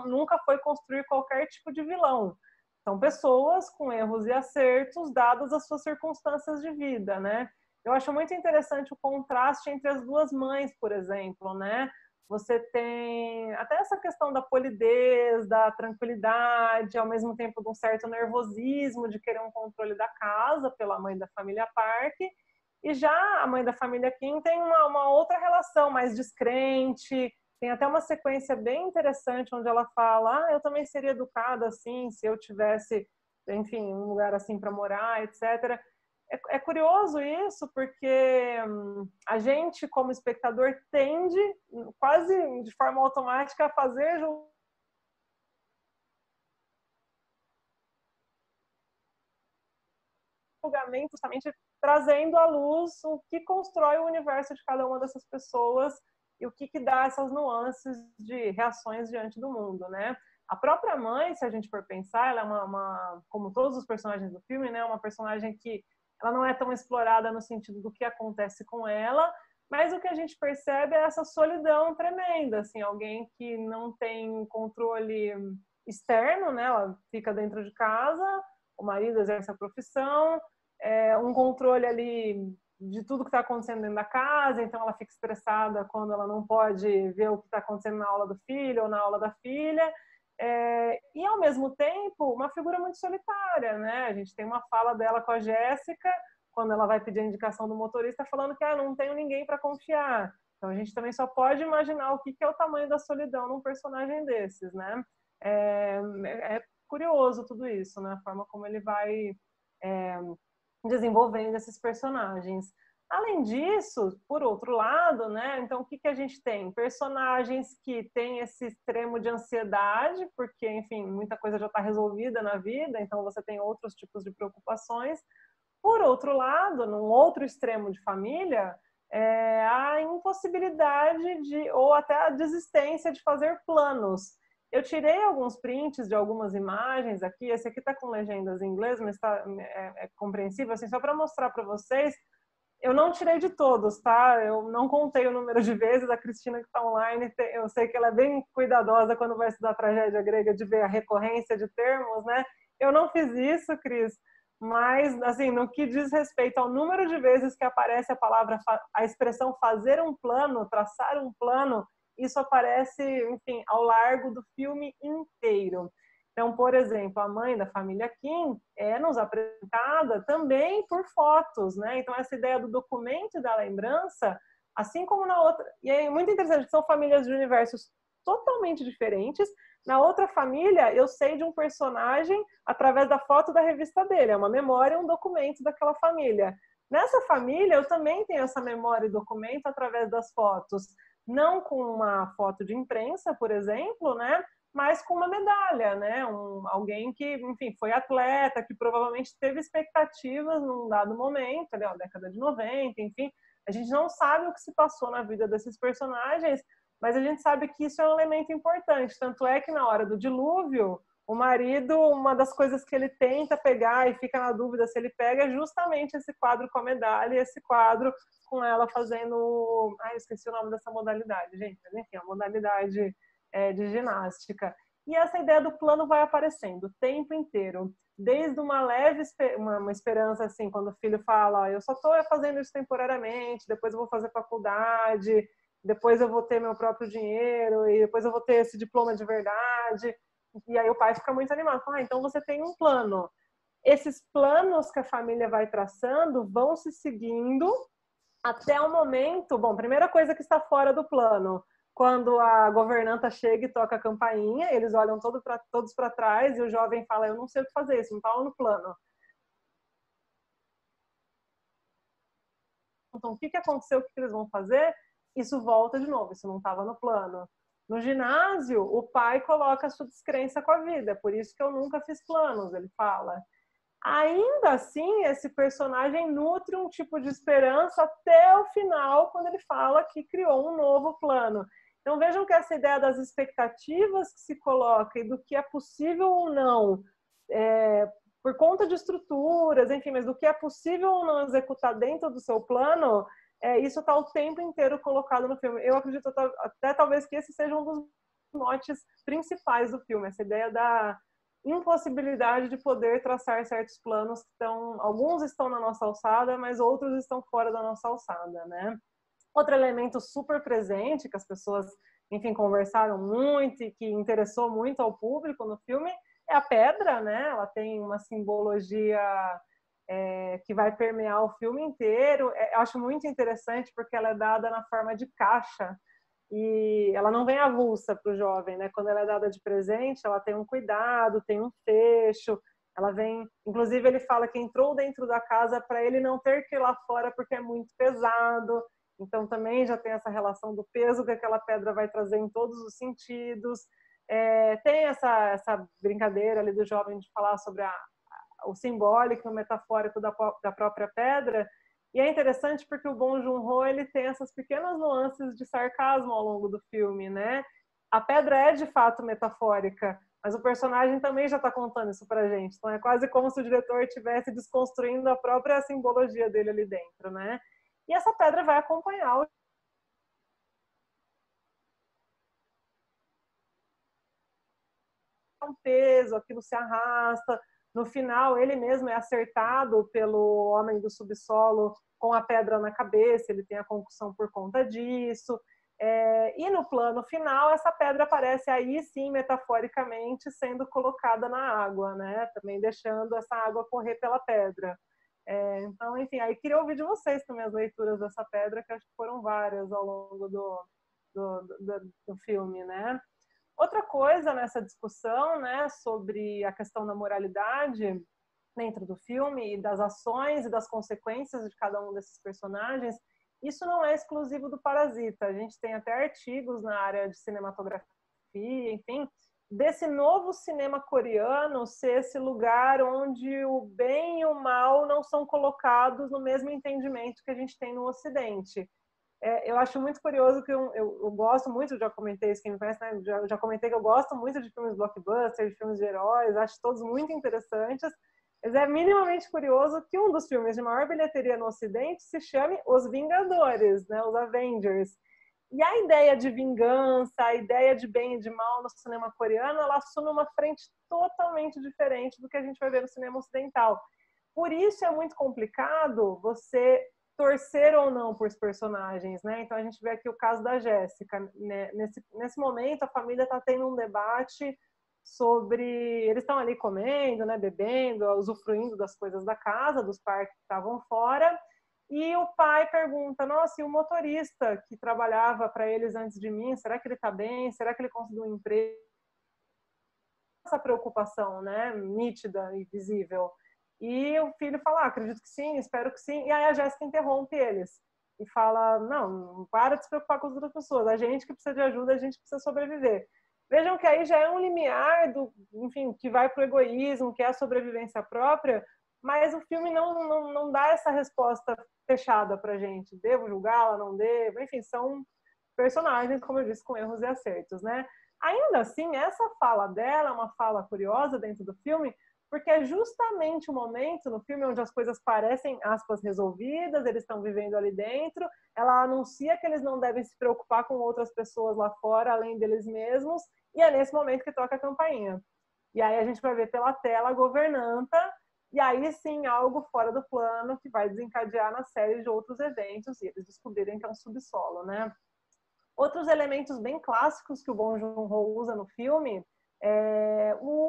nunca foi construir qualquer tipo de vilão. São pessoas com erros e acertos dadas as suas circunstâncias de vida, né? Eu acho muito interessante o contraste entre as duas mães, por exemplo, né? Você tem até essa questão da polidez, da tranquilidade, ao mesmo tempo de um certo nervosismo de querer um controle da casa pela mãe da família Park. E já a mãe da família Kim tem uma outra relação, mais descrente. Tem até uma sequência bem interessante onde ela fala: eu também seria educada assim, se eu tivesse, enfim, um lugar assim para morar, etc. É curioso isso, porque a gente, como espectador, tende, quase de forma automática, a fazer julgamento, justamente trazendo à luz o que constrói o universo de cada uma dessas pessoas e o que dá essas nuances de reações diante do mundo, né? A própria mãe, se a gente for pensar, ela é como todos os personagens do filme, né? Uma personagem que ela não é tão explorada no sentido do que acontece com ela, mas o que a gente percebe é essa solidão tremenda, assim, alguém que não tem controle externo, né? Ela fica dentro de casa, o marido exerce a profissão, um controle ali de tudo que está acontecendo dentro da casa, então ela fica estressada quando ela não pode ver o que está acontecendo na aula do filho ou na aula da filha, e ao mesmo tempo uma figura muito solitária, né? A gente tem uma fala dela com a Jéssica quando ela vai pedir a indicação do motorista, falando que não tenho ninguém para confiar. Então a gente também só pode imaginar o que é o tamanho da solidão num personagem desses, né? É curioso tudo isso, né? A forma como ele vai desenvolvendo esses personagens. Além disso, por outro lado, né, então o que a gente tem? Personagens que têm esse extremo de ansiedade, porque, enfim, muita coisa já está resolvida na vida, então você tem outros tipos de preocupações. Por outro lado, num outro extremo de família, a impossibilidade ou até a desistência de fazer planos. Eu tirei alguns prints de algumas imagens aqui, esse aqui está com legendas em inglês, mas é compreensível, assim, só para mostrar para vocês. Eu não tirei de todos, tá? Eu não contei o número de vezes. A Cristina, que está online, eu sei que ela é bem cuidadosa quando vai estudar tragédia grega, de ver a recorrência de termos, né? Eu não fiz isso, Cris, mas, assim, no que diz respeito ao número de vezes que aparece a expressão fazer um plano, traçar um plano, isso aparece, enfim, ao largo do filme inteiro. Então, por exemplo, a mãe da família Kim é nos apresentada também por fotos, né? Então, essa ideia do documento da lembrança, assim como na outra... E é muito interessante que são famílias de universos totalmente diferentes. Na outra família, eu sei de um personagem através da foto da revista dele. É uma memória, um documento daquela família. Nessa família, eu também tenho essa memória e documento através das fotos. Não com uma foto de imprensa, por exemplo, né? Mas com uma medalha, né? Alguém que, enfim, foi atleta, que provavelmente teve expectativas num dado momento, ali, ó, década de 90, enfim. A gente não sabe o que se passou na vida desses personagens, mas a gente sabe que isso é um elemento importante. Tanto é que na hora do dilúvio, o marido, uma das coisas que ele tenta pegar e fica na dúvida se ele pega é justamente esse quadro com a medalha e esse quadro com ela fazendo... Ai, eu esqueci o nome dessa modalidade, gente. Mas enfim, a modalidade de ginástica. E essa ideia do plano vai aparecendo o tempo inteiro. Desde uma leve uma esperança, assim, quando o filho fala, eu só estou fazendo isso temporariamente, depois eu vou fazer faculdade, depois eu vou ter meu próprio dinheiro, e depois eu vou ter esse diploma de verdade. E aí o pai fica muito animado, fala, então você tem um plano. Esses planos que a família vai traçando vão se seguindo até o momento... Bom, primeira coisa que está fora do plano, quando a governanta chega e toca a campainha, eles olham todos para trás e o jovem fala, eu não sei o que fazer, isso não está no plano. Então, o que aconteceu, o que eles vão fazer? Isso volta de novo, isso não estava no plano. No ginásio, o pai coloca a sua descrença com a vida, por isso que eu nunca fiz planos, ele fala. Ainda assim, esse personagem nutre um tipo de esperança até o final, quando ele fala que criou um novo plano. Então vejam que essa ideia das expectativas que se coloca e do que é possível ou não, por conta de estruturas, enfim, mas do que é possível ou não executar dentro do seu plano, isso está o tempo inteiro colocado no filme. Eu acredito até talvez que esse seja um dos motes principais do filme, essa ideia da impossibilidade de poder traçar certos planos que alguns estão na nossa alçada, mas outros estão fora da nossa alçada, né? Outro elemento super presente que as pessoas, enfim, conversaram muito e que interessou muito ao público no filme é a pedra, né? Ela tem uma simbologia que vai permear o filme inteiro. Eu acho muito interessante porque ela é dada na forma de caixa e ela não vem avulsa para o jovem, né? Quando ela é dada de presente, ela tem um cuidado, tem um fecho, ela vem... Inclusive, ele fala que entrou dentro da casa para ele não ter que ir lá fora porque é muito pesado. Então, também já tem essa relação do peso que aquela pedra vai trazer em todos os sentidos. Tem essa brincadeira ali do jovem de falar sobre o simbólico e o metafórico da própria pedra. E é interessante porque o Bong Joon-ho, ele tem essas pequenas nuances de sarcasmo ao longo do filme, né? A pedra é de fato metafórica, mas o personagem também já está contando isso pra gente. Então é quase como se o diretor estivesse desconstruindo a própria simbologia dele ali dentro, né? E essa pedra vai acompanhar o peso, aquilo se arrasta. No final, ele mesmo é acertado pelo homem do subsolo com a pedra na cabeça, ele tem a concussão por conta disso. E no plano final, essa pedra aparece aí sim, metaforicamente, sendo colocada na água, né? Também deixando essa água correr pela pedra. Então, enfim, aí queria ouvir de vocês também as leituras dessa pedra, que acho que foram várias ao longo do filme, né? Outra coisa nessa discussão, né, sobre a questão da moralidade dentro do filme e das ações e das consequências de cada um desses personagens, isso não é exclusivo do Parasita. A gente tem até artigos na área de cinematografia, enfim, desse novo cinema coreano ser esse lugar onde o bem e o mal não são colocados no mesmo entendimento que a gente tem no Ocidente. Eu acho muito curioso que eu gosto muito, já comentei isso, quem me conhece, né? Já comentei que eu gosto muito de filmes blockbuster, de filmes de heróis, acho todos muito interessantes, mas é minimamente curioso que um dos filmes de maior bilheteria no Ocidente se chame Os Vingadores, né? Os Avengers. E a ideia de vingança, a ideia de bem e de mal no cinema coreano, ela assume uma frente totalmente diferente do que a gente vai ver no cinema ocidental. Por isso é muito complicado você torcer ou não por os personagens, né? Então a gente vê aqui o caso da Jéssica, né? Nesse momento a família está tendo um debate sobre, eles estão ali comendo, né, bebendo, usufruindo das coisas da casa, dos parques que estavam fora, e o pai pergunta: nossa, e o motorista que trabalhava para eles antes de mim, será que ele está bem? Será que ele conseguiu um emprego? Essa preocupação, né, nítida e visível. E o filho fala: acredito que sim, espero que sim. E aí a Jéssica interrompe eles e fala: não para de se preocupar com as outras pessoas, a gente que precisa de ajuda, a gente precisa sobreviver. Vejam que aí já é um limiar do, enfim, que vai para o egoísmo, que é a sobrevivência própria, mas o filme não dá essa resposta fechada para a gente. Devo julgá-la, não devo? Enfim, são personagens, como eu disse, com erros e acertos, né? Ainda assim, essa fala dela é uma fala curiosa dentro do filme, porque é justamente o momento no filme onde as coisas parecem, aspas, resolvidas, eles estão vivendo ali dentro, ela anuncia que eles não devem se preocupar com outras pessoas lá fora, além deles mesmos, e é nesse momento que toca a campainha. E aí a gente vai ver pela tela a governanta, e aí sim algo fora do plano que vai desencadear na série de outros eventos, e eles descobrirem que é um subsolo, né? Outros elementos bem clássicos que o Bong Joon-ho usa no filme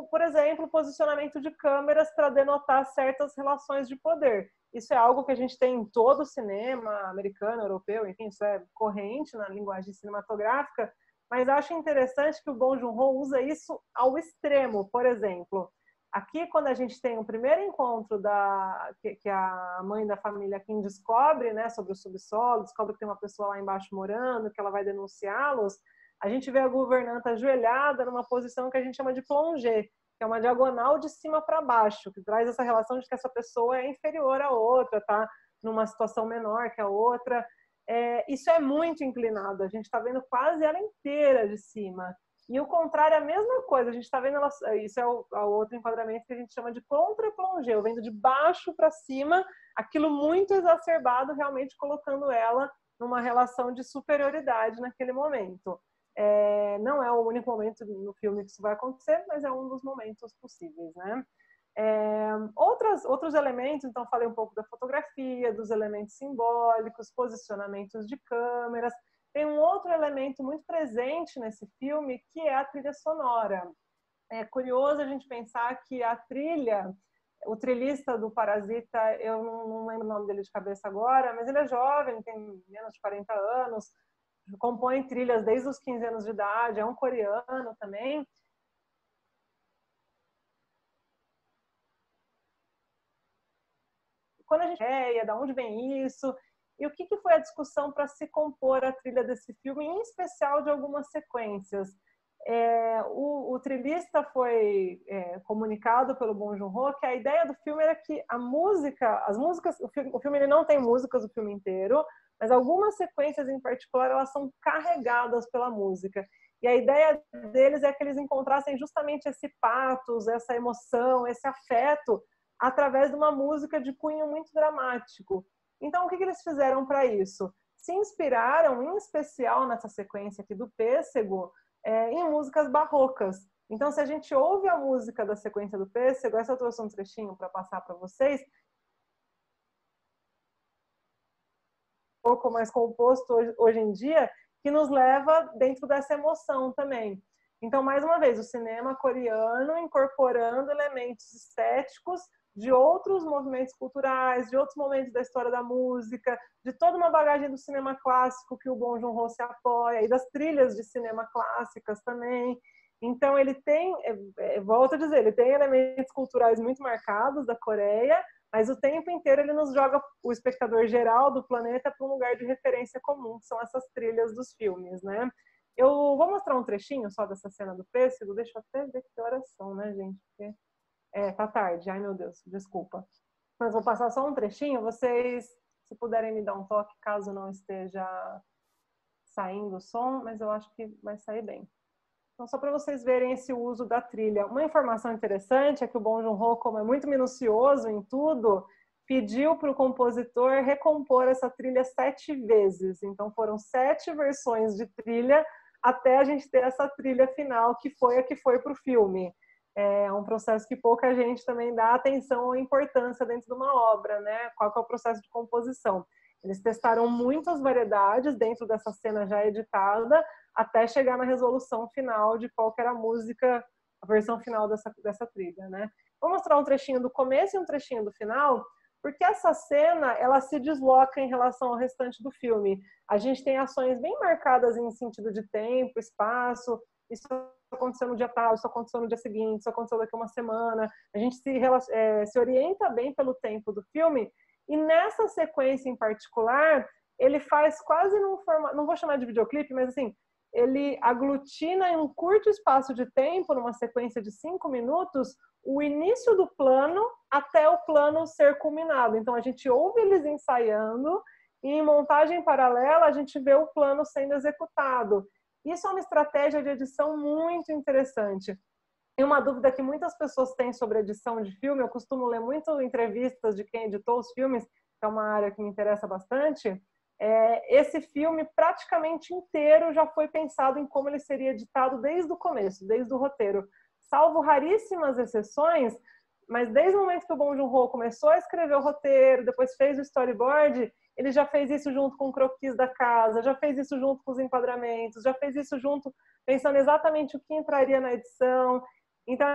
por exemplo, o posicionamento de câmeras para denotar certas relações de poder. Isso é algo que a gente tem em todo o cinema americano, europeu, enfim, isso é corrente na linguagem cinematográfica, mas acho interessante que o Bong Joon-ho usa isso ao extremo. Por exemplo, aqui quando a gente tem o primeiro encontro que a mãe da família Kim descobre, né, sobre o subsolo, descobre que tem uma pessoa lá embaixo morando, que ela vai denunciá-los, a gente vê a governanta ajoelhada numa posição que a gente chama de plongée, que é uma diagonal de cima para baixo, que traz essa relação de que essa pessoa é inferior à outra, tá numa situação menor que a outra. Isso é muito inclinado, a gente está vendo quase ela inteira de cima. E o contrário é a mesma coisa, a gente está vendo ela, isso é o outro enquadramento que a gente chama de contra-plongée, vendo de baixo para cima, aquilo muito exacerbado, realmente colocando ela numa relação de superioridade naquele momento. Não é o único momento no filme que isso vai acontecer, mas é um dos momentos possíveis, né? Outros elementos, então falei um pouco da fotografia, dos elementos simbólicos, posicionamentos de câmeras. Tem um outro elemento muito presente nesse filme, que é a trilha sonora. É curioso a gente pensar que a trilha, o trilhista do Parasita, eu não lembro o nome dele de cabeça agora, mas ele é jovem, ele tem menos de 40 anos, compõe trilhas desde os 15 anos de idade, é um coreano também. Quando a gente de onde vem isso, e o que foi a discussão para se compor a trilha desse filme, em especial de algumas sequências. O trilhista foi comunicado pelo Bong Joon-ho que a ideia do filme era que as músicas, o filme ele não tem músicas o filme inteiro, mas algumas sequências em particular elas são carregadas pela música. E a ideia deles é que eles encontrassem justamente esse pathos, essa emoção, esse afeto através de uma música de cunho muito dramático. Então, o que eles fizeram para isso? Se inspiraram, em especial nessa sequência aqui do Pêssego, em músicas barrocas. Então, se a gente ouve a música da sequência do Pêssego, essa eu trouxe um trechinho para passar para vocês, um pouco mais composto hoje em dia, que nos leva dentro dessa emoção também. Então, mais uma vez, o cinema coreano incorporando elementos estéticos de outros movimentos culturais, de outros momentos da história da música, de toda uma bagagem do cinema clássico que o Bong Joon-ho se apoia, e das trilhas de cinema clássicas também. Então, ele tem, volto a dizer, ele tem elementos culturais muito marcados da Coreia, mas o tempo inteiro ele nos joga o espectador geral do planeta para um lugar de referência comum, que são essas trilhas dos filmes, né? Eu vou mostrar um trechinho só dessa cena do Pêssego, deixa eu até ver que horas são, né, gente? Porque tá tarde, ai meu Deus, desculpa. Mas vou passar só um trechinho, vocês, se puderem me dar um toque, caso não esteja saindo o som, mas eu acho que vai sair bem. Então, só para vocês verem esse uso da trilha. Uma informação interessante é que o Bong Joon-ho, como é muito minucioso em tudo, pediu para o compositor recompor essa trilha 7 vezes. Então, foram 7 versões de trilha até a gente ter essa trilha final, que foi a que foi para o filme. É um processo que pouca gente também dá atenção ou importância dentro de uma obra, né? Qual que é o processo de composição? Eles testaram muitas variedades dentro dessa cena já editada, até chegar na resolução final de qual que era a música, a versão final dessa trilha, né? Vou mostrar um trechinho do começo e um trechinho do final, porque essa cena, ela se desloca em relação ao restante do filme. A gente tem ações bem marcadas em sentido de tempo, espaço, isso aconteceu no dia tal, isso aconteceu no dia seguinte, isso aconteceu daqui a uma semana. A gente se orienta bem pelo tempo do filme, e nessa sequência em particular, ele faz quase num formato, não vou chamar de videoclipe, mas assim, ele aglutina em um curto espaço de tempo, numa sequência de 5 minutos, o início do plano até o plano ser culminado. Então, a gente ouve eles ensaiando e, em montagem paralela, a gente vê o plano sendo executado. Isso é uma estratégia de edição muito interessante. E uma dúvida que muitas pessoas têm sobre edição de filme, eu costumo ler muito entrevistas de quem editou os filmes, que é uma área que me interessa bastante. Esse filme praticamente inteiro já foi pensado em como ele seria editado desde o começo, desde o roteiro. Salvo raríssimas exceções, mas desde o momento que o Bong Joon-ho começou a escrever o roteiro, depois fez o storyboard, ele já fez isso junto com o croquis da casa, já fez isso junto com os enquadramentos, já fez isso junto, pensando exatamente o que entraria na edição. Então,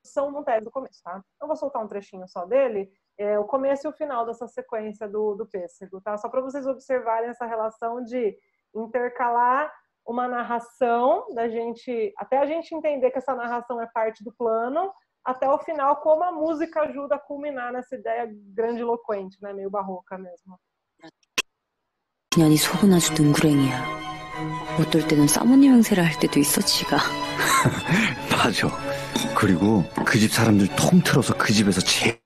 são montagens do começo, tá? Eu vou soltar um trechinho só dele, o começo e o final dessa sequência do Pêssego, tá? Só para vocês observarem essa relação de intercalar uma narração da gente, até a gente entender que essa narração é parte do plano, até o final, como a música ajuda a culminar nessa ideia grandiloquente, né? Meio barroca mesmo. 년이 속은 아주 능구랭이야. 어떨 때는 사모님 행세를 할 때도 있어, 지가. 맞아. 그리고 그 집 사람들 통틀어서 그 집에서 제일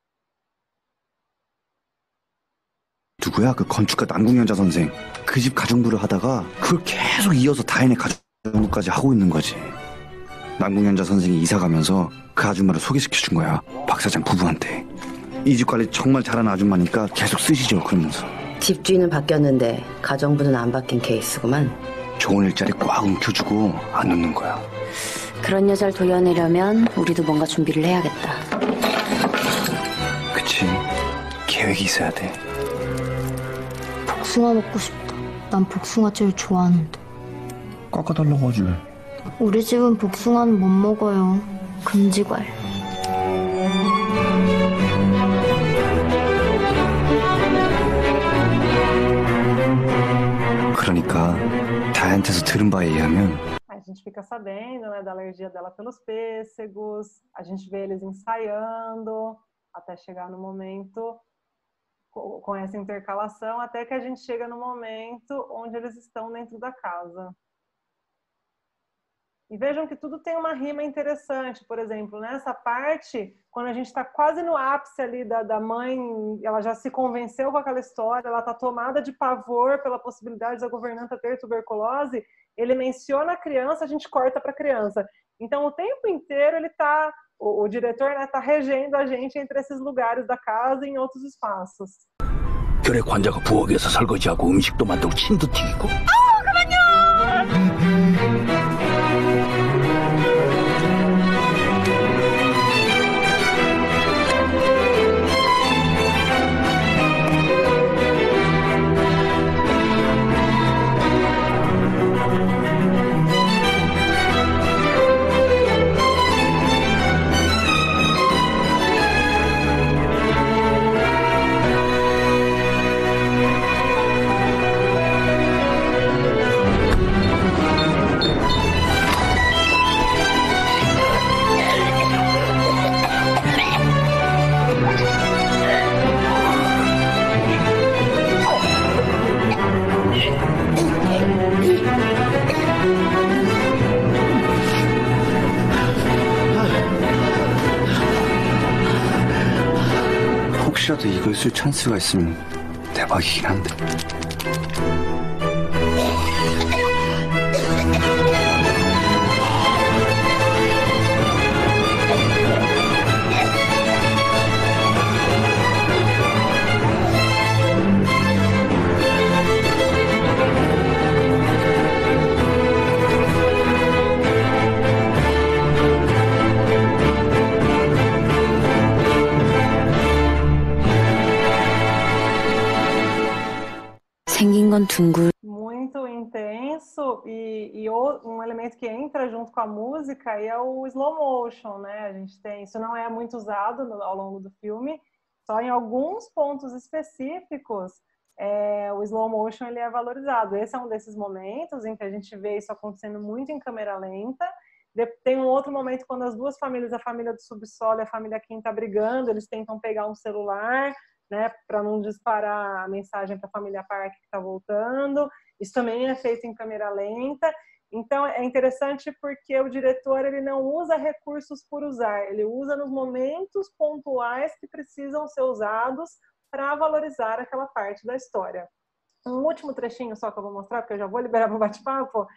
누구야? 그 건축가 남궁현자 선생. 그 집 가정부를 하다가 그걸 계속 이어서 다인의 가정부까지 하고 있는 거지. 남궁현자 선생이 이사 가면서 그 아줌마를 소개시켜준 거야. 박 사장 부부한테. 이 집 관리 정말 잘하는 아줌마니까 계속 쓰시죠, 그러면서. 집주인은 바뀌었는데 가정부는 안 바뀐 케이스구만. 좋은 일자리 꽉 움켜주고 안 놓는 거야. 그런 여자를 도려내려면 우리도 뭔가 준비를 해야겠다. 그치. 계획이 있어야 돼. 복숭아 먹고 싶다. 난 복숭아 제일 좋아하는데. 깎아달라고 하지 왜. 우리 집은 복숭아는 못 먹어요. 금지과일. 그러니까 자이한테서 들은 바에 의하면 A gente fica sabendo, né, da alergia dela pelos pêssegos, a gente vê eles ensaiando até chegar no momento com essa intercalação, até que a gente chega no momento onde eles estão dentro da casa. E vejam que tudo tem uma rima interessante, por exemplo, nessa parte, quando a gente está quase no ápice ali da mãe, ela já se convenceu com aquela história, ela está tomada de pavor pela possibilidade da governanta ter tuberculose, ele menciona a criança, a gente corta para a criança. Então, o tempo inteiro ele está, o diretor está regendo a gente entre esses lugares da casa e em outros espaços. 결핵 환자가 부엌에서 설거지하고 음식도 만들고 침도 튀기고. 혹시라도 이걸 쓸 찬스가 있으면 대박이긴 한데. 생긴 건 둥글. Muito intenso e um elemento que entra junto com a música é o slow motion, né? A gente tem, isso não é muito usado ao longo do filme, só em alguns pontos específicos o slow motion ele é valorizado. Esse é um desses momentos em que a gente vê isso acontecendo muito em câmera lenta. Tem um outro momento quando as duas famílias, a família do subsolo e a família Kim tá brigando, eles tentam pegar um celular, né, para não disparar a mensagem para a família Park que está voltando. Isso também é feito em câmera lenta. Então é interessante porque o diretor ele não usa recursos por usar, ele usa nos momentos pontuais que precisam ser usados para valorizar aquela parte da história. Um último trechinho só que eu vou mostrar, porque eu já vou liberar para o bate-papo,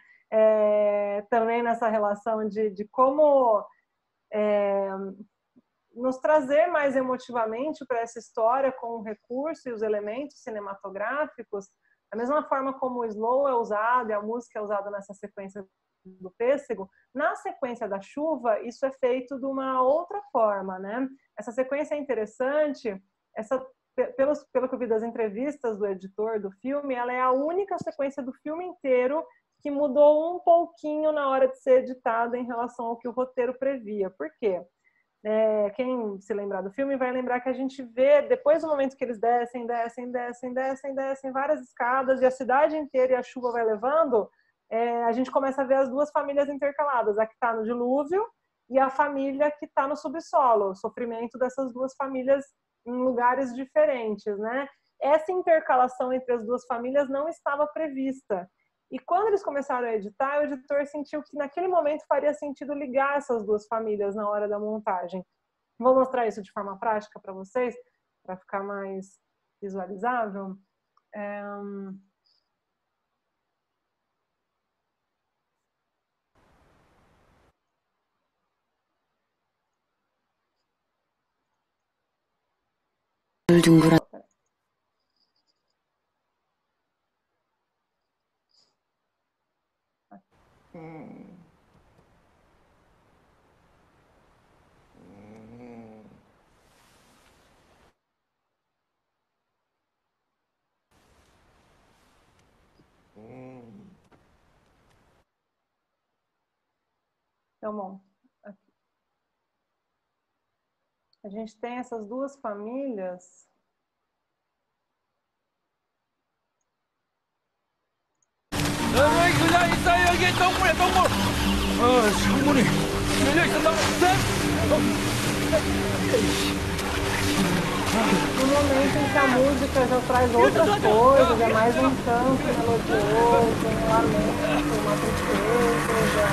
também nessa relação de como nos trazer mais emotivamente para essa história com o recurso e os elementos cinematográficos, da mesma forma como o slow é usado e a música é usada nessa sequência do pêssego, na sequência da chuva isso é feito de uma outra forma, né? Essa sequência é interessante, pelo que eu vi das entrevistas do editor do filme, ela é a única sequência do filme inteiro que mudou um pouquinho na hora de ser editada em relação ao que o roteiro previa. Por quê? Quem se lembrar do filme vai lembrar que a gente vê, depois do momento que eles descem várias escadas e a cidade inteira e a chuva vai levando, a gente começa a ver as duas famílias intercaladas, a que está no dilúvio e a família que está no subsolo, o sofrimento dessas duas famílias em lugares diferentes, né? Essa intercalação entre as duas famílias não estava prevista. E quando eles começaram a editar, o editor sentiu que naquele momento faria sentido ligar essas duas famílias na hora da montagem. Vou mostrar isso de forma prática para vocês, para ficar mais visualizável. 둥글한 Então, bom, aqui. A gente tem essas duas famílias. 왜 그냥 있어요. 여기 똥물에 똥물. 창문이 열려 있었나? No momento em que a música já traz outras coisas, é mais um canto melodioso, um lamento, uma tristeza,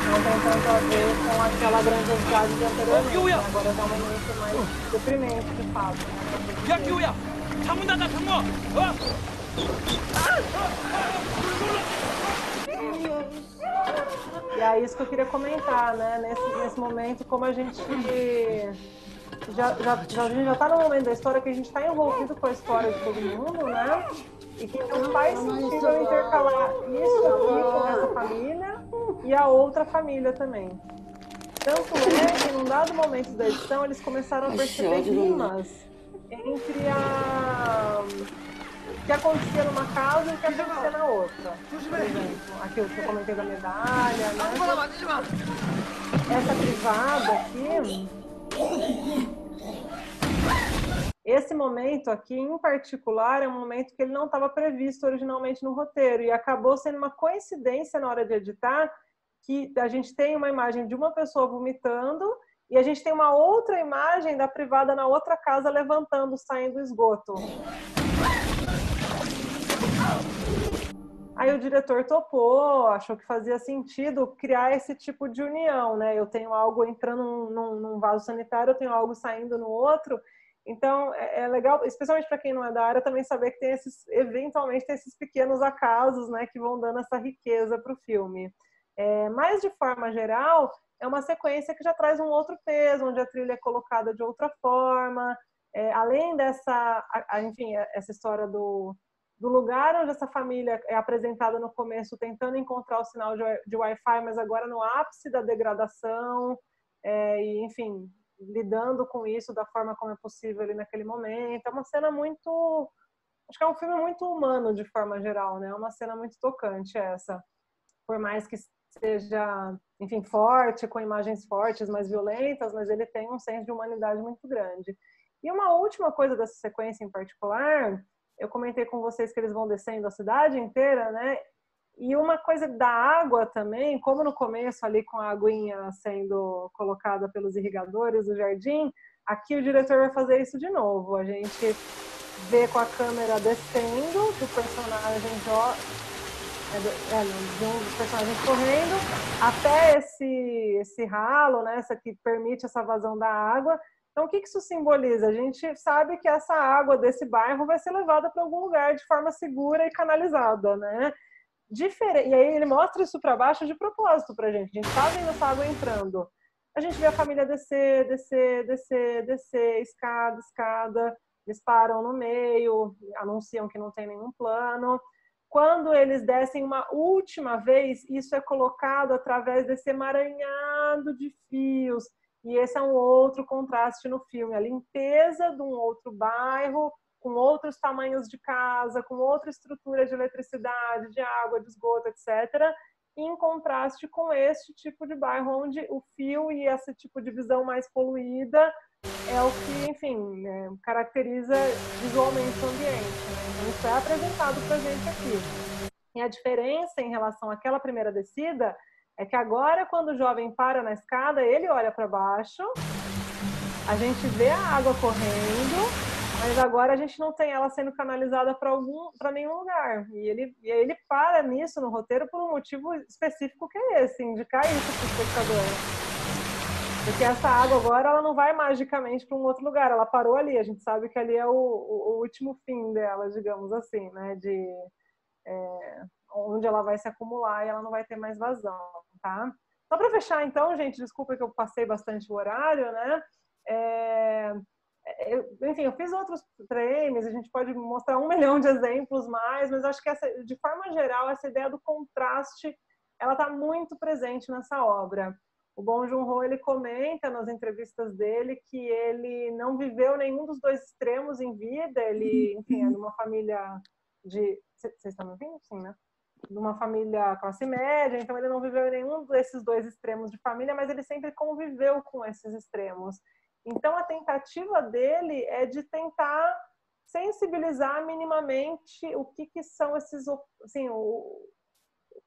não tem tanto a ver com aquela grandiosidade de anteriormente. Agora já é um momento mais deprimente, de fato. 야, 기우야! 창문 닫아, 창문! E é isso que eu queria comentar, né? Nesse momento, como a gente já está no momento da história que a gente está envolvido com a história de todo mundo, né? E que não faz sentido eu intercalar isso aqui com essa família e a outra família também. Tanto é que num dado momento da edição eles começaram a perceber rimas entre o que acontecia numa casa e o que acontecia na outra. Por exemplo, aqui o que eu comentei da medalha, né? Essa privada aqui, esse momento aqui em particular é um momento que ele não estava previsto originalmente no roteiro e acabou sendo uma coincidência na hora de editar que a gente tem uma imagem de uma pessoa vomitando e a gente tem uma outra imagem da privada na outra casa levantando, saindo do esgoto. Aí o diretor topou, achou que fazia sentido criar esse tipo de união, né? Eu tenho algo entrando num vaso sanitário, eu tenho algo saindo no outro. Então, é legal, especialmente para quem não é da área, também saber que tem eventualmente tem esses pequenos acasos, né, que vão dando essa riqueza para o filme. Mas, de forma geral, é uma sequência que já traz um outro peso, onde a trilha é colocada de outra forma. Além dessa, enfim, essa história do lugar onde essa família é apresentada no começo, tentando encontrar o sinal de Wi-Fi, mas agora no ápice da degradação, e, enfim, lidando com isso da forma como é possível ali naquele momento. É uma cena muito... Acho que é um filme muito humano, de forma geral, né? É uma cena muito tocante essa. Por mais que seja, enfim, forte, com imagens fortes, mais violentas, mas ele tem um senso de humanidade muito grande. E uma última coisa dessa sequência em particular, eu comentei com vocês que eles vão descendo a cidade inteira, né? E uma coisa da água também, como no começo ali com a aguinha sendo colocada pelos irrigadores do jardim, aqui o diretor vai fazer isso de novo. A gente vê com a câmera descendo do personagem de um dos personagens correndo até esse ralo, né? Essa que permite essa vazão da água. Então, o que isso simboliza? A gente sabe que essa água desse bairro vai ser levada para algum lugar de forma segura e canalizada, né? E aí ele mostra isso para baixo de propósito para a gente. A gente está vendo essa água entrando. A gente vê a família descer, escada. Eles param no meio, anunciam que não tem nenhum plano. Quando eles descem uma última vez, isso é colocado através desse emaranhado de fios. E esse é um outro contraste no filme. A limpeza de um outro bairro, com outros tamanhos de casa, com outra estrutura de eletricidade, de água, de esgoto, etc., em contraste com este tipo de bairro, onde o fio e esse tipo de visão mais poluída é o que, enfim, caracteriza visualmente o ambiente. Né? Então, isso é apresentado para a gente aqui. E a diferença em relação àquela primeira descida é que agora, quando o jovem para na escada, ele olha para baixo, a gente vê a água correndo, mas agora a gente não tem ela sendo canalizada para nenhum lugar. E aí ele para nisso no roteiro por um motivo específico que é esse, indicar isso para o espectador. Porque essa água agora ela não vai magicamente para um outro lugar, ela parou ali. A gente sabe que ali é o último fim dela, digamos assim, né? Onde ela vai se acumular e ela não vai ter mais vazão, tá? Só para fechar, então, gente, desculpa que eu passei bastante o horário, né? Enfim, eu fiz outros frames, a gente pode mostrar 1 milhão de exemplos mais, mas acho que de forma geral essa ideia do contraste ela está muito presente nessa obra. O Bong Joon-ho ele comenta nas entrevistas dele que ele não viveu nenhum dos dois extremos em vida. Ele, enfim, é de uma família de... Vocês estão me ouvindo? Sim, né? De uma família classe média, então ele não viveu nenhum desses dois extremos de família, mas ele sempre conviveu com esses extremos. Então, a tentativa dele é de tentar sensibilizar minimamente o que são esses... Assim,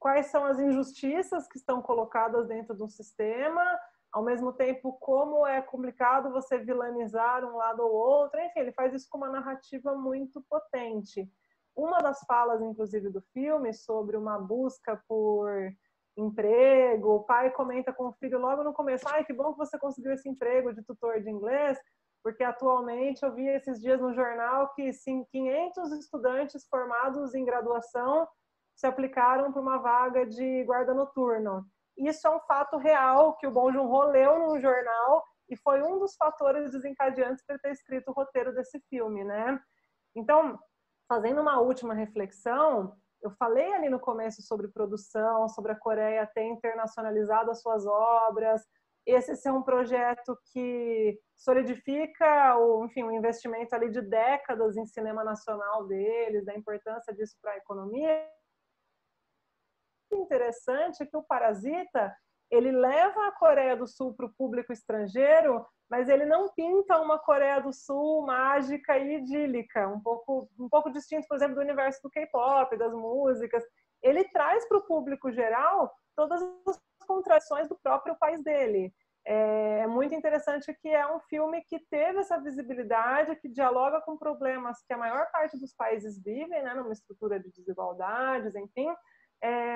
quais são as injustiças que estão colocadas dentro do sistema, ao mesmo tempo como é complicado você vilanizar um lado ou outro. Enfim, ele faz isso com uma narrativa muito potente. Uma das falas, inclusive, do filme, sobre uma busca por emprego, o pai comenta com o filho logo no começo: ai, que bom que você conseguiu esse emprego de tutor de inglês, porque atualmente eu vi esses dias no jornal que 500 estudantes formados em graduação se aplicaram para uma vaga de guarda noturno. Isso é um fato real que o Bong Joon-ho leu num jornal e foi um dos fatores desencadeantes para ter escrito o roteiro desse filme, né? Então, fazendo uma última reflexão, eu falei ali no começo sobre produção, sobre a Coreia ter internacionalizado as suas obras, esse ser um projeto que solidifica o investimento ali de décadas em cinema nacional deles, da importância disso para a economia. Interessante é que o Parasita, ele leva a Coreia do Sul para o público estrangeiro, mas ele não pinta uma Coreia do Sul mágica e idílica, um pouco distinto, por exemplo, do universo do K-pop, das músicas. Ele traz para o público geral todas as contradições do próprio país dele. É muito interessante que é um filme que teve essa visibilidade, que dialoga com problemas que a maior parte dos países vivem, né, numa estrutura de desigualdades, enfim,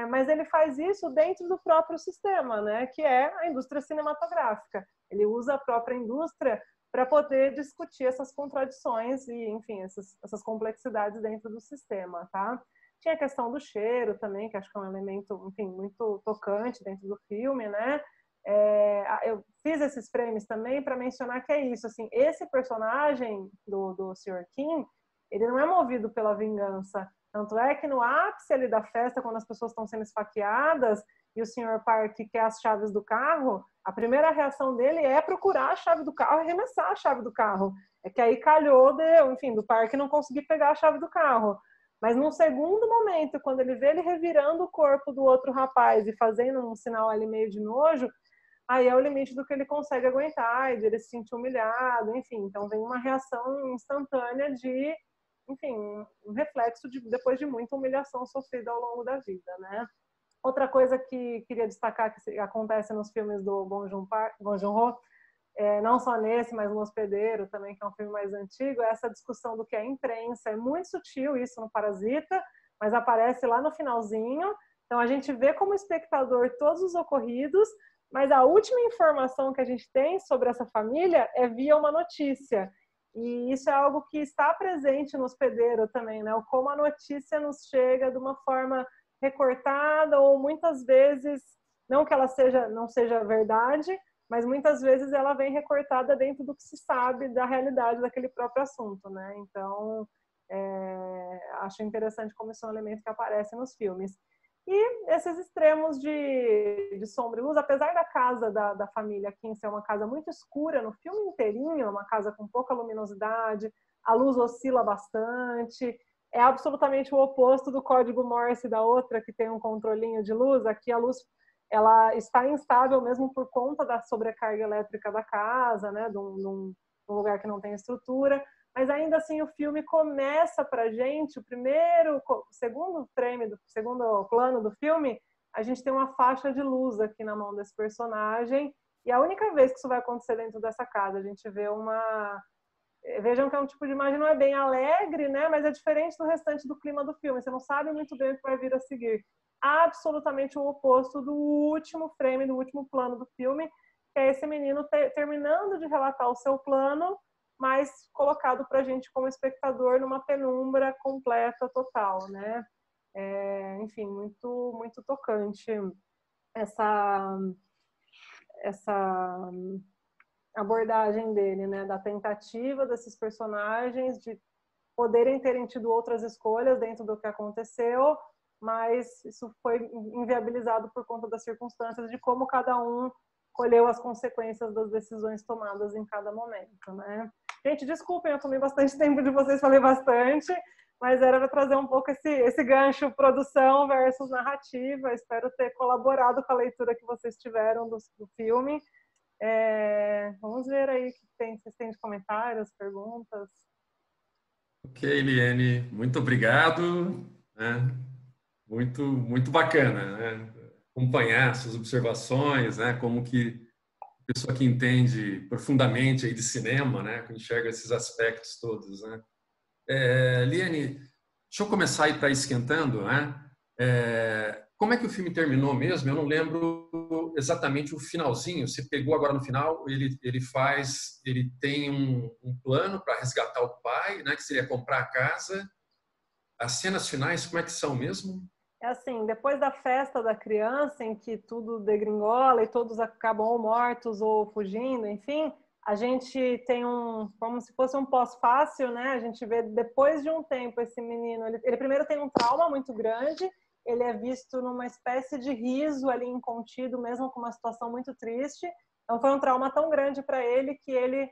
mas ele faz isso dentro do próprio sistema, né, que é a indústria cinematográfica. Ele usa a própria indústria para poder discutir essas contradições e, enfim, essas complexidades dentro do sistema, tá? Tinha a questão do cheiro também, que acho que é um elemento, enfim, muito tocante dentro do filme, né? Eu fiz esses frames também para mencionar que é isso, assim, esse personagem do Sr. Kim, ele não é movido pela vingança. Tanto é que no ápice ali da festa, quando as pessoas estão sendo esfaqueadas e o Sr. Park quer as chaves do carro, a primeira reação dele é procurar a chave do carro e arremessar a chave do carro. É que aí calhou do Park não conseguir pegar a chave do carro. Mas num segundo momento, quando ele vê ele revirando o corpo do outro rapaz e fazendo um sinal ali meio de nojo, aí é o limite do que ele consegue aguentar, e de ele se sentir humilhado, enfim. Então vem uma reação instantânea de, enfim, um reflexo depois de muita humilhação sofrida ao longo da vida, né? Outra coisa que queria destacar que acontece nos filmes do Bong Joon-ho, não só nesse, mas no Hospedeiro também, que é um filme mais antigo, é essa discussão do que é imprensa. É muito sutil isso no Parasita, mas aparece lá no finalzinho. Então a gente vê como espectador todos os ocorridos, mas a última informação que a gente tem sobre essa família é via uma notícia. E isso é algo que está presente no Hospedeiro também, né? Como a notícia nos chega de uma forma recortada, ou muitas vezes, não que ela não seja verdade, mas muitas vezes ela vem recortada dentro do que se sabe da realidade daquele próprio assunto, né? Então, acho interessante como isso é um elemento que aparece nos filmes. E esses extremos de sombra e luz, apesar da casa da família Kim ser uma casa muito escura no filme inteirinho, uma casa com pouca luminosidade, a luz oscila bastante, é absolutamente o oposto do código Morse da outra, que tem um controlinho de luz. Aqui a luz ela está instável mesmo por conta da sobrecarga elétrica da casa, né, de um lugar que não tem estrutura. Mas ainda assim o filme começa pra gente, segundo plano do filme, a gente tem uma faixa de luz aqui na mão desse personagem, e a única vez que isso vai acontecer dentro dessa casa, a gente vê vejam que é um tipo de imagem, não é bem alegre, né, mas é diferente do restante do clima do filme, você não sabe muito bem o que vai vir a seguir. Absolutamente o oposto do último frame, do último plano do filme, que é esse menino terminando de relatar o seu plano, mas colocado para a gente como espectador numa penumbra completa, total, né? Enfim, muito, muito tocante essa abordagem dele, né? Da tentativa desses personagens de poderem terem tido outras escolhas dentro do que aconteceu, mas isso foi inviabilizado por conta das circunstâncias de como cada um colheu as consequências das decisões tomadas em cada momento, né? Gente, desculpem, eu tomei bastante tempo de vocês, falei bastante, mas era para trazer um pouco esse gancho produção versus narrativa. Espero ter colaborado com a leitura que vocês tiveram do filme. Vamos ver aí o que vocês têm de comentários, perguntas. Ok, Eliane, muito obrigado, né? muito bacana, né? Acompanhar suas observações, né? Como que a pessoa que entende profundamente aí de cinema, né? Que enxerga esses aspectos todos, né? Liane, deixa eu começar aí para esquentando, né? Como é que o filme terminou mesmo? Eu não lembro exatamente o finalzinho. Você pegou agora no final, ele tem um plano para resgatar o pai, né? Que seria comprar a casa. As cenas finais, como é que são mesmo? É assim, depois da festa da criança, em que tudo degringola e todos acabam ou mortos ou fugindo, enfim, a gente tem como se fosse um pós-fácil, né? A gente vê depois de um tempo esse menino, ele primeiro tem um trauma muito grande, ele é visto numa espécie de riso ali incontido, mesmo com uma situação muito triste. Então foi um trauma tão grande para ele que ele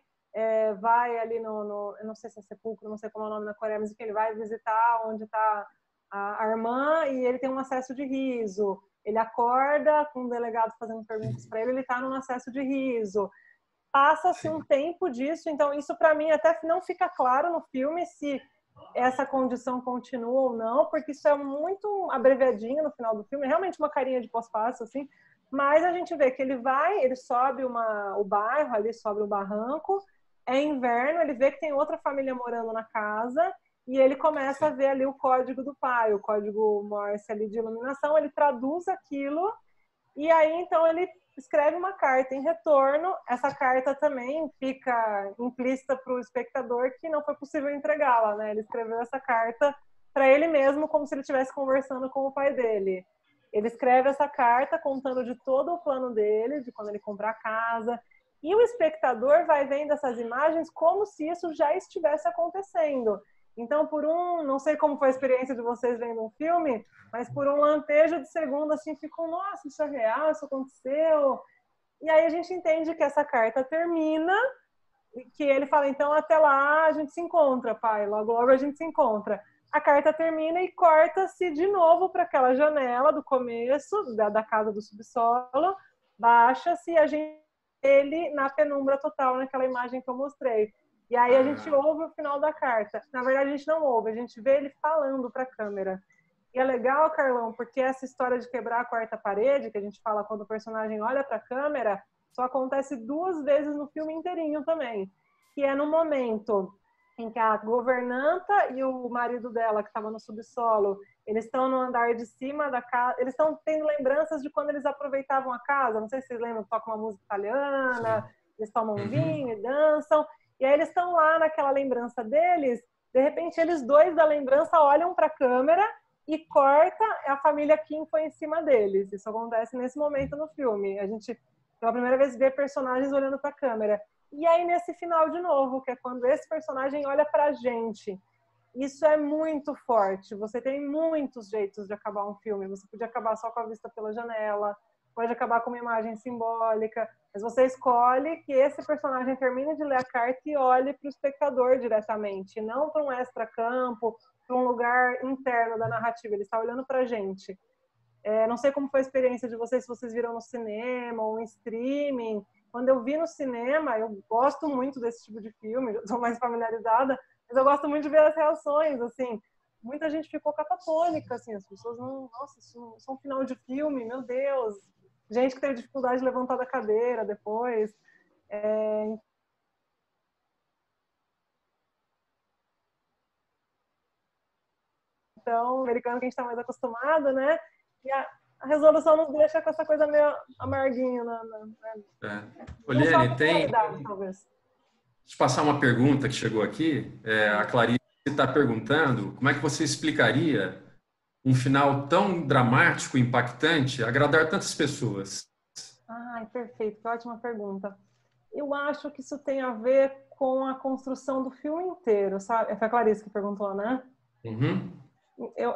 vai ali eu não sei se é sepulcro, não sei como é o nome na Coreia, mas que ele vai visitar onde está a irmã e ele tem um acesso de riso. Ele acorda com um delegado fazendo perguntas para ele está num acesso de riso. Passa-se um tempo disso, então isso para mim até não fica claro no filme se essa condição continua ou não, porque isso é muito abreviadinho no final do filme, é realmente uma carinha de pós-fácil, assim, mas a gente vê que ele sobe o bairro ali, sobe o barranco, é inverno, ele vê que tem outra família morando na casa e ele começa a ver ali o código do pai, o código Morse ali de iluminação, ele traduz aquilo e aí então ele escreve uma carta em retorno. Essa carta também fica implícita para o espectador que não foi possível entregá-la, né? Ele escreveu essa carta para ele mesmo, como se ele estivesse conversando com o pai dele. Ele escreve essa carta contando de todo o plano dele, de quando ele comprar a casa, e o espectador vai vendo essas imagens como se isso já estivesse acontecendo. Então, não sei como foi a experiência de vocês vendo um filme, mas por um lampejo de segundo, assim, ficam, nossa, isso é real, isso aconteceu. E aí a gente entende que essa carta termina, e que ele fala, então, até lá a gente se encontra, pai, logo, logo a gente se encontra. A carta termina e corta-se de novo para aquela janela do começo, da casa do subsolo, baixa-se e ele na penumbra total, naquela imagem que eu mostrei. E aí a gente ouve o final da carta. Na verdade, a gente não ouve, a gente vê ele falando para a câmera. E é legal, Carlão, porque essa história de quebrar a quarta parede, que a gente fala quando o personagem olha para a câmera, só acontece 2 vezes no filme inteirinho também. Que é no momento em que a governanta e o marido dela, que estava no subsolo, eles estão no andar de cima da casa, eles estão tendo lembranças de quando eles aproveitavam a casa, não sei se vocês lembram, toca uma música italiana, sim, eles tomam um vinho e dançam, e aí eles estão lá naquela lembrança deles, de repente eles dois da lembrança olham para a câmera e corta, a família Kim foi em cima deles. Isso acontece nesse momento no filme. A gente, pela primeira vez, vê personagens olhando para a câmera. E aí nesse final de novo, que é quando esse personagem olha para a gente. Isso é muito forte. Você tem muitos jeitos de acabar um filme. Você podia acabar só com a vista pela janela, pode acabar com uma imagem simbólica, mas você escolhe que esse personagem termine de ler a carta e olhe para o espectador diretamente, não para um extra-campo, para um lugar interno da narrativa. Ele está olhando para a gente. Não sei como foi a experiência de vocês, se vocês viram no cinema ou em streaming. Quando eu vi no cinema, eu gosto muito desse tipo de filme, eu sou mais familiarizada, mas eu gosto muito de ver as reações, assim. Muita gente ficou catatônica, assim, as pessoas não... Nossa, isso é um final de filme, meu Deus! Gente que teve dificuldade de levantar da cadeira depois. Então, americano que a gente está mais acostumado, né? E a resolução nos deixa com essa coisa meio amarguinha. Liane, talvez. Deixa eu passar uma pergunta que chegou aqui. A Clarice está perguntando como é que você explicaria um final tão dramático e impactante agradar tantas pessoas? Ai, perfeito, que ótima pergunta. Eu acho que isso tem a ver com a construção do filme inteiro, sabe? Foi a Clarice que perguntou, né? Uhum.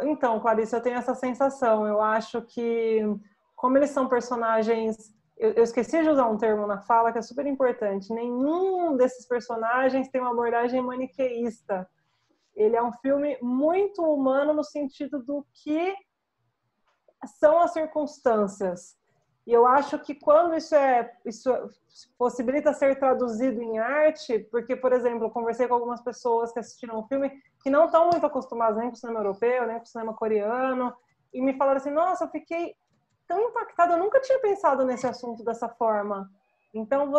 Então, Clarice, eu tenho essa sensação. Eu acho que, como eles são personagens... Eu esqueci de usar um termo na fala que é super importante. Nenhum desses personagens tem uma abordagem maniqueísta. Ele é um filme muito humano no sentido do que são as circunstâncias. E eu acho que quando isso possibilita ser traduzido em arte, porque, por exemplo, eu conversei com algumas pessoas que assistiram o filme que não estão muito acostumadas nem com o cinema europeu, nem com o cinema coreano, e me falaram assim, nossa, eu fiquei tão impactada, eu nunca tinha pensado nesse assunto dessa forma. Então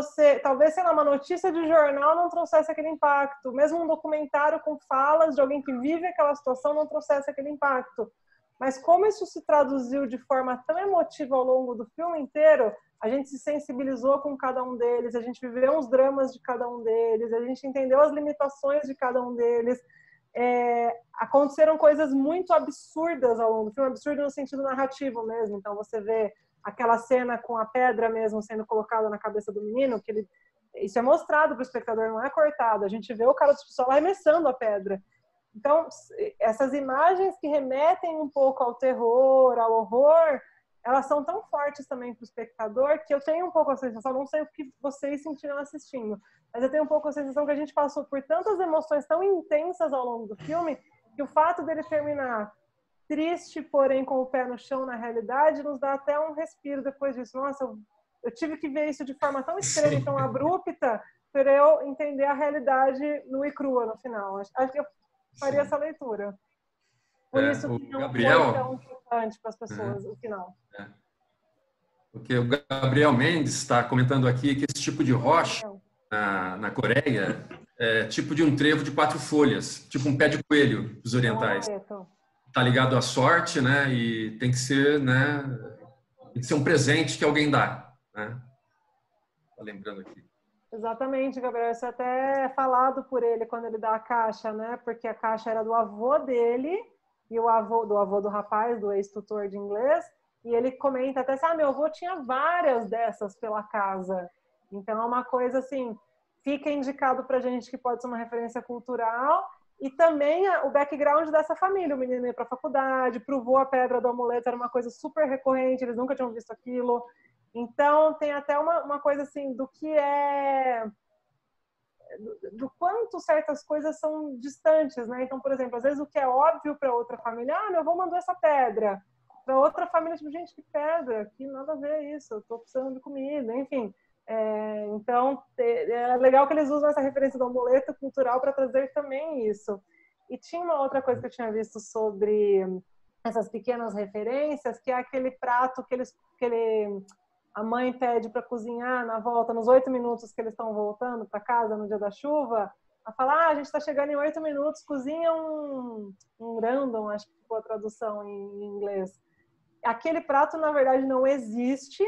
talvez, sei lá, uma notícia de jornal não trouxesse aquele impacto, mesmo um documentário com falas de alguém que vive aquela situação não trouxesse aquele impacto. Mas como isso se traduziu de forma tão emotiva ao longo do filme inteiro, a gente se sensibilizou com cada um deles, a gente viveu os dramas de cada um deles, a gente entendeu as limitações de cada um deles. Aconteceram coisas muito absurdas ao longo do filme, absurdo no sentido narrativo mesmo. Então você vê aquela cena com a pedra mesmo sendo colocada na cabeça do menino, que isso é mostrado para o espectador, não é cortado. A gente vê o cara do subsolo arremessando a pedra. Então, essas imagens que remetem um pouco ao terror, ao horror, elas são tão fortes também para o espectador que eu tenho um pouco a sensação, não sei o que vocês sentiram assistindo, mas eu tenho um pouco a sensação que a gente passou por tantas emoções tão intensas ao longo do filme que o fato dele terminar triste, porém com o pé no chão na realidade, nos dá até um respiro depois disso. Nossa, eu tive que ver isso de forma tão extrema e tão abrupta para eu entender a realidade nua e crua no final. Acho que eu faria essa leitura. Por isso que não Gabriel, foi tão importante para as pessoas o final. Porque o Gabriel Mendes está comentando aqui que esse tipo de rocha na Coreia é tipo de um trevo de 4 folhas, tipo um pé de coelho dos orientais. Está ligado à sorte, né? E tem que ser, né? Tem que ser um presente que alguém dá, né? Tá lembrando aqui. Exatamente, Gabriel. Isso é até falado por ele quando ele dá a caixa, né? Porque a caixa era do avô dele e o avô do rapaz, do ex-tutor de inglês. E ele comenta até assim, meu avô tinha várias dessas pela casa. Então é uma coisa assim, fica indicado pra gente que pode ser uma referência cultural. E também o background dessa família. O menino ia para a faculdade, provou a pedra do amuleto, era uma coisa super recorrente, eles nunca tinham visto aquilo. Então, tem até uma coisa assim, do quanto certas coisas são distantes, né? Então, por exemplo, às vezes o que é óbvio para outra família, meu avô mandou essa pedra. Para outra família, tipo, gente, que pedra? Que nada a ver isso, eu tô precisando de comida, enfim. Então, é legal que eles usam essa referência do amuleto cultural para trazer também isso. E tinha uma outra coisa que eu tinha visto sobre essas pequenas referências, que é aquele prato que a mãe pede para cozinhar na volta, nos 8 minutos que eles estão voltando para casa no dia da chuva. Ela fala, a gente está chegando em 8 minutos, cozinha um random, acho que ficou a tradução em inglês. Aquele prato, na verdade, não existe.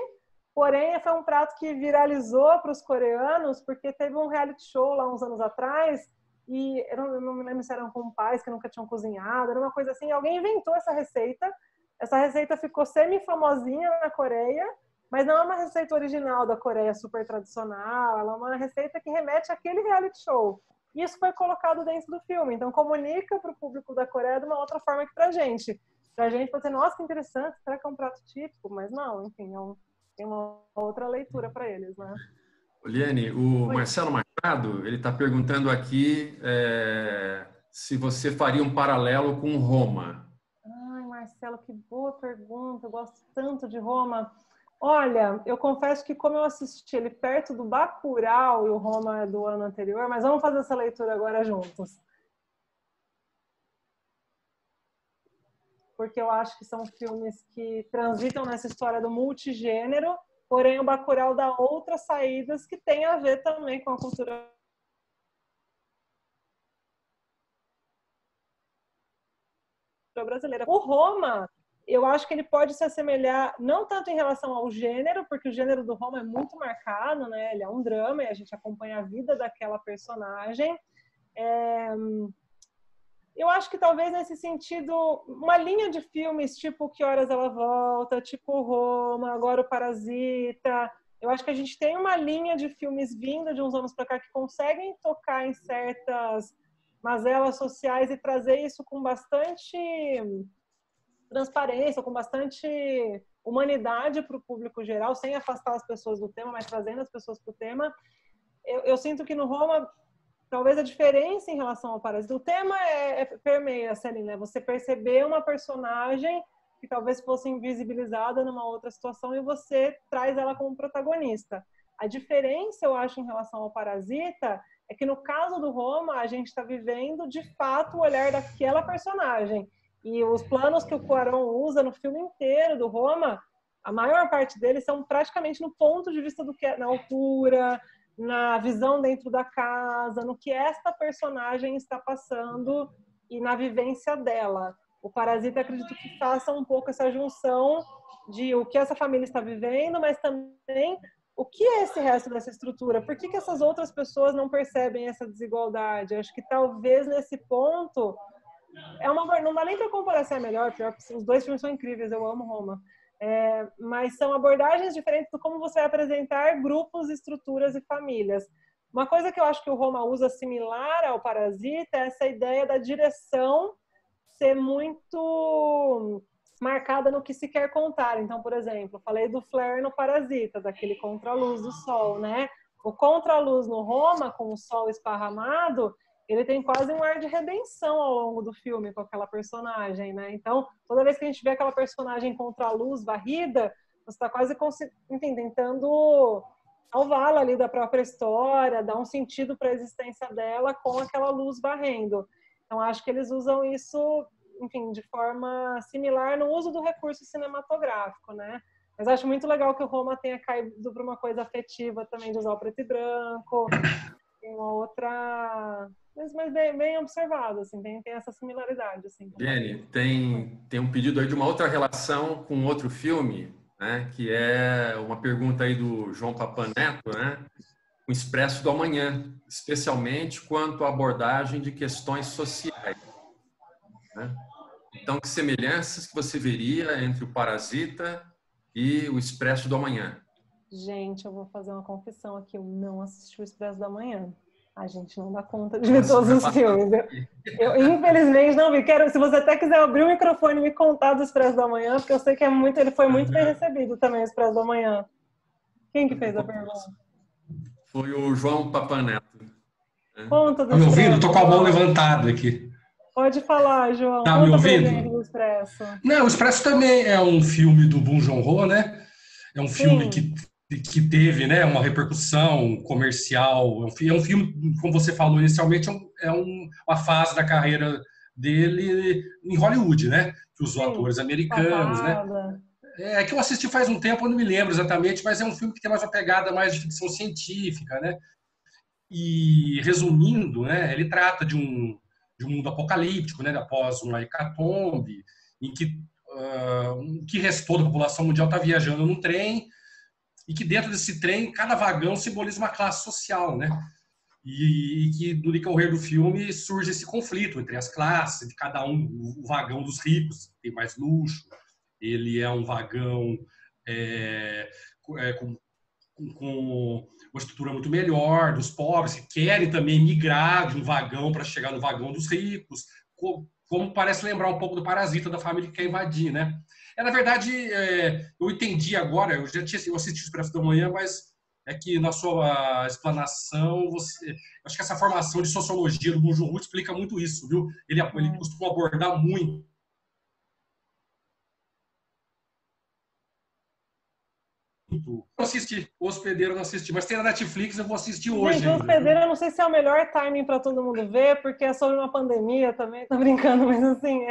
Porém, foi um prato que viralizou para os coreanos, porque teve um reality show lá uns anos atrás, e eu não me lembro se eram com pais que nunca tinham cozinhado, era uma coisa assim, alguém inventou essa receita ficou semi-famosinha na Coreia, mas não é uma receita original da Coreia, super tradicional, ela é uma receita que remete àquele reality show. E isso foi colocado dentro do filme, então comunica para o público da Coreia de uma outra forma que para a gente. Para a gente pode ser, nossa, que interessante, será que é um prato típico? Mas não, enfim, tem uma outra leitura para eles, né? Liane, o Marcelo Machado, ele está perguntando aqui se você faria um paralelo com Roma. Ai, Marcelo, que boa pergunta, eu gosto tanto de Roma. Olha, eu confesso que como eu assisti ele perto do Bacurau, e o Roma é do ano anterior, mas vamos fazer essa leitura agora juntos. Porque eu acho que são filmes que transitam nessa história do multigênero, porém o Bacurau dá outras saídas que tem a ver também com a cultura brasileira. O Roma, eu acho que ele pode se assemelhar, não tanto em relação ao gênero, porque o gênero do Roma é muito marcado, né? Ele é um drama e a gente acompanha a vida daquela personagem. Eu acho que talvez nesse sentido, uma linha de filmes tipo Que Horas Ela Volta, tipo Roma, agora o Parasita. Eu acho que a gente tem uma linha de filmes vindo de uns anos para cá que conseguem tocar em certas mazelas sociais e trazer isso com bastante transparência, com bastante humanidade para o público geral, sem afastar as pessoas do tema, mas trazendo as pessoas para o tema. Eu sinto que no Roma, talvez a diferença em relação ao Parasita, o tema permeia, assim, né? Você perceber uma personagem que talvez fosse invisibilizada numa outra situação e você traz ela como protagonista. A diferença, eu acho, em relação ao Parasita, é que no caso do Roma, a gente está vivendo, de fato, o olhar daquela personagem. E os planos que o Cuarón usa no filme inteiro do Roma, a maior parte deles são praticamente no ponto de vista do que é, na altura, na visão dentro da casa, no que esta personagem está passando e na vivência dela. O Parasita, acredito que faça um pouco essa junção de o que essa família está vivendo, mas também o que é esse resto dessa estrutura? Por que essas outras pessoas não percebem essa desigualdade? Eu acho que talvez nesse ponto não dá nem para comparar se é melhor, pior, porque os dois filmes são incríveis, eu amo Roma. Mas são abordagens diferentes de como você vai apresentar grupos, estruturas e famílias. Uma coisa que eu acho que o Roma usa similar ao Parasita é essa ideia da direção ser muito marcada no que se quer contar. Então, por exemplo, eu falei do flare no Parasita, daquele contraluz do sol, né? O contraluz no Roma, com o sol esparramado, ele tem quase um ar de redenção ao longo do filme com aquela personagem, né? Então, toda vez que a gente vê aquela personagem contra a luz varrida, você está quase tentando salvá-la ali da própria história, dar um sentido para a existência dela com aquela luz varrendo. Então, acho que eles usam isso, enfim, de forma similar no uso do recurso cinematográfico, né? Mas acho muito legal que o Roma tenha caído para uma coisa afetiva também, de usar o preto e branco. Tem uma outra... Mas bem observado, assim, tem essa similaridade. Assim. Jenny, tem um pedido aí de uma outra relação com outro filme, né? Que é uma pergunta aí do João Papaneto, né? O Expresso do Amanhã, especialmente quanto à abordagem de questões sociais. Né? Então, que semelhanças que você veria entre o Parasita e o Expresso do Amanhã? Gente, eu vou fazer uma confissão aqui, eu não assisti o Expresso do Amanhã. A gente não dá conta de ver todos os filmes. Eu infelizmente não vi. Se você até quiser abrir o microfone e me contar do Expresso da Manhã, porque eu sei que ele foi muito bem recebido também, o Expresso da Manhã. Quem que fez a pergunta? Foi o João Papaneto. Conta do Tá me ouvindo? Estou com a mão levantada aqui. Pode falar, João. Tá me ouvindo? Do Expresso. Não, o Expresso também é um filme do Bong Joon-ho, né? É um filme que teve, né, uma repercussão comercial. É um filme, como você falou inicialmente, uma fase da carreira dele em Hollywood, né? Que usou atores americanos, né? É que eu assisti faz um tempo, eu não me lembro exatamente, mas é um filme que tem mais uma pegada mais de ficção científica, né? E, resumindo, né, ele trata de um mundo apocalíptico, né, após uma hecatombe, em que o que restou da população mundial está viajando num trem, e que dentro desse trem, cada vagão simboliza uma classe social, né? E que no decorrer do filme surge esse conflito entre as classes, de cada um. O vagão dos ricos tem mais luxo, ele é um vagão com uma estrutura muito melhor, dos pobres que querem também migrar de um vagão para chegar no vagão dos ricos, como parece lembrar um pouco do Parasita, da família que quer invadir, né? Na verdade, eu entendi agora, eu assisti o Expresso da Manhã, mas é que na sua explanação, acho que essa formação de sociologia do Bong Joon-ho explica muito isso, viu? Ele costuma abordar muito. Eu assisti, O Hospedeiro eu não assisti, mas tem na Netflix, eu vou assistir hoje. Gente, O Hospedeiro eu não sei se é o melhor timing para todo mundo ver, porque é sobre uma pandemia também, tô brincando, mas assim,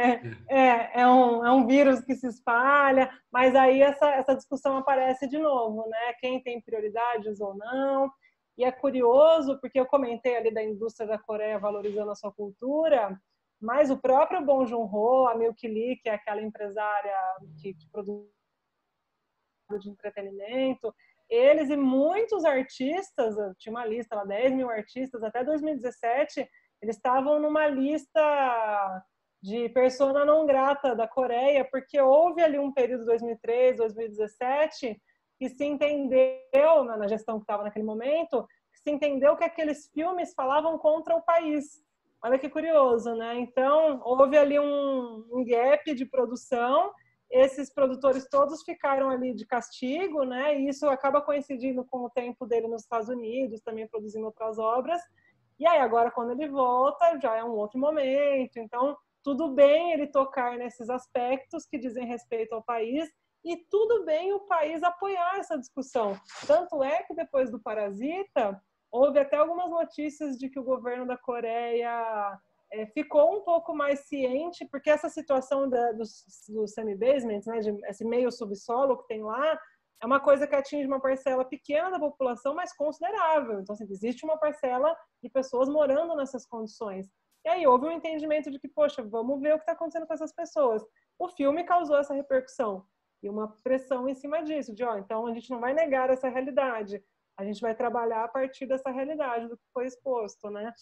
é um vírus que se espalha, mas aí essa discussão aparece de novo, né? Quem tem prioridades ou não. E é curioso, porque eu comentei ali da indústria da Coreia valorizando a sua cultura, mas o próprio Bong Joon-ho, a Milk Lee, que é aquela empresária que produz de entretenimento, eles e muitos artistas, eu tinha uma lista lá, 10 mil artistas, até 2017, eles estavam numa lista de persona não grata da Coreia, porque houve ali um período, 2003, 2017, que se entendeu, na gestão que estava naquele momento, que se entendeu que aqueles filmes falavam contra o país. Olha que curioso, né? Então, houve ali um gap de produção. Esses produtores todos ficaram ali de castigo, né? E isso acaba coincidindo com o tempo dele nos Estados Unidos, também produzindo outras obras. E aí, agora, quando ele volta, já é um outro momento. Então, tudo bem ele tocar nesses aspectos que dizem respeito ao país e tudo bem o país apoiar essa discussão. Tanto é que, depois do Parasita, houve até algumas notícias de que o governo da Coreia ficou um pouco mais ciente, porque essa situação do semi-basement, né, esse meio subsolo que tem lá, é uma coisa que atinge uma parcela pequena da população, mas considerável. Então, assim, existe uma parcela de pessoas morando nessas condições. E aí houve um entendimento de que, poxa, vamos ver o que está acontecendo com essas pessoas. O filme causou essa repercussão e uma pressão em cima disso, de, então a gente não vai negar essa realidade, a gente vai trabalhar a partir dessa realidade, do que foi exposto, né?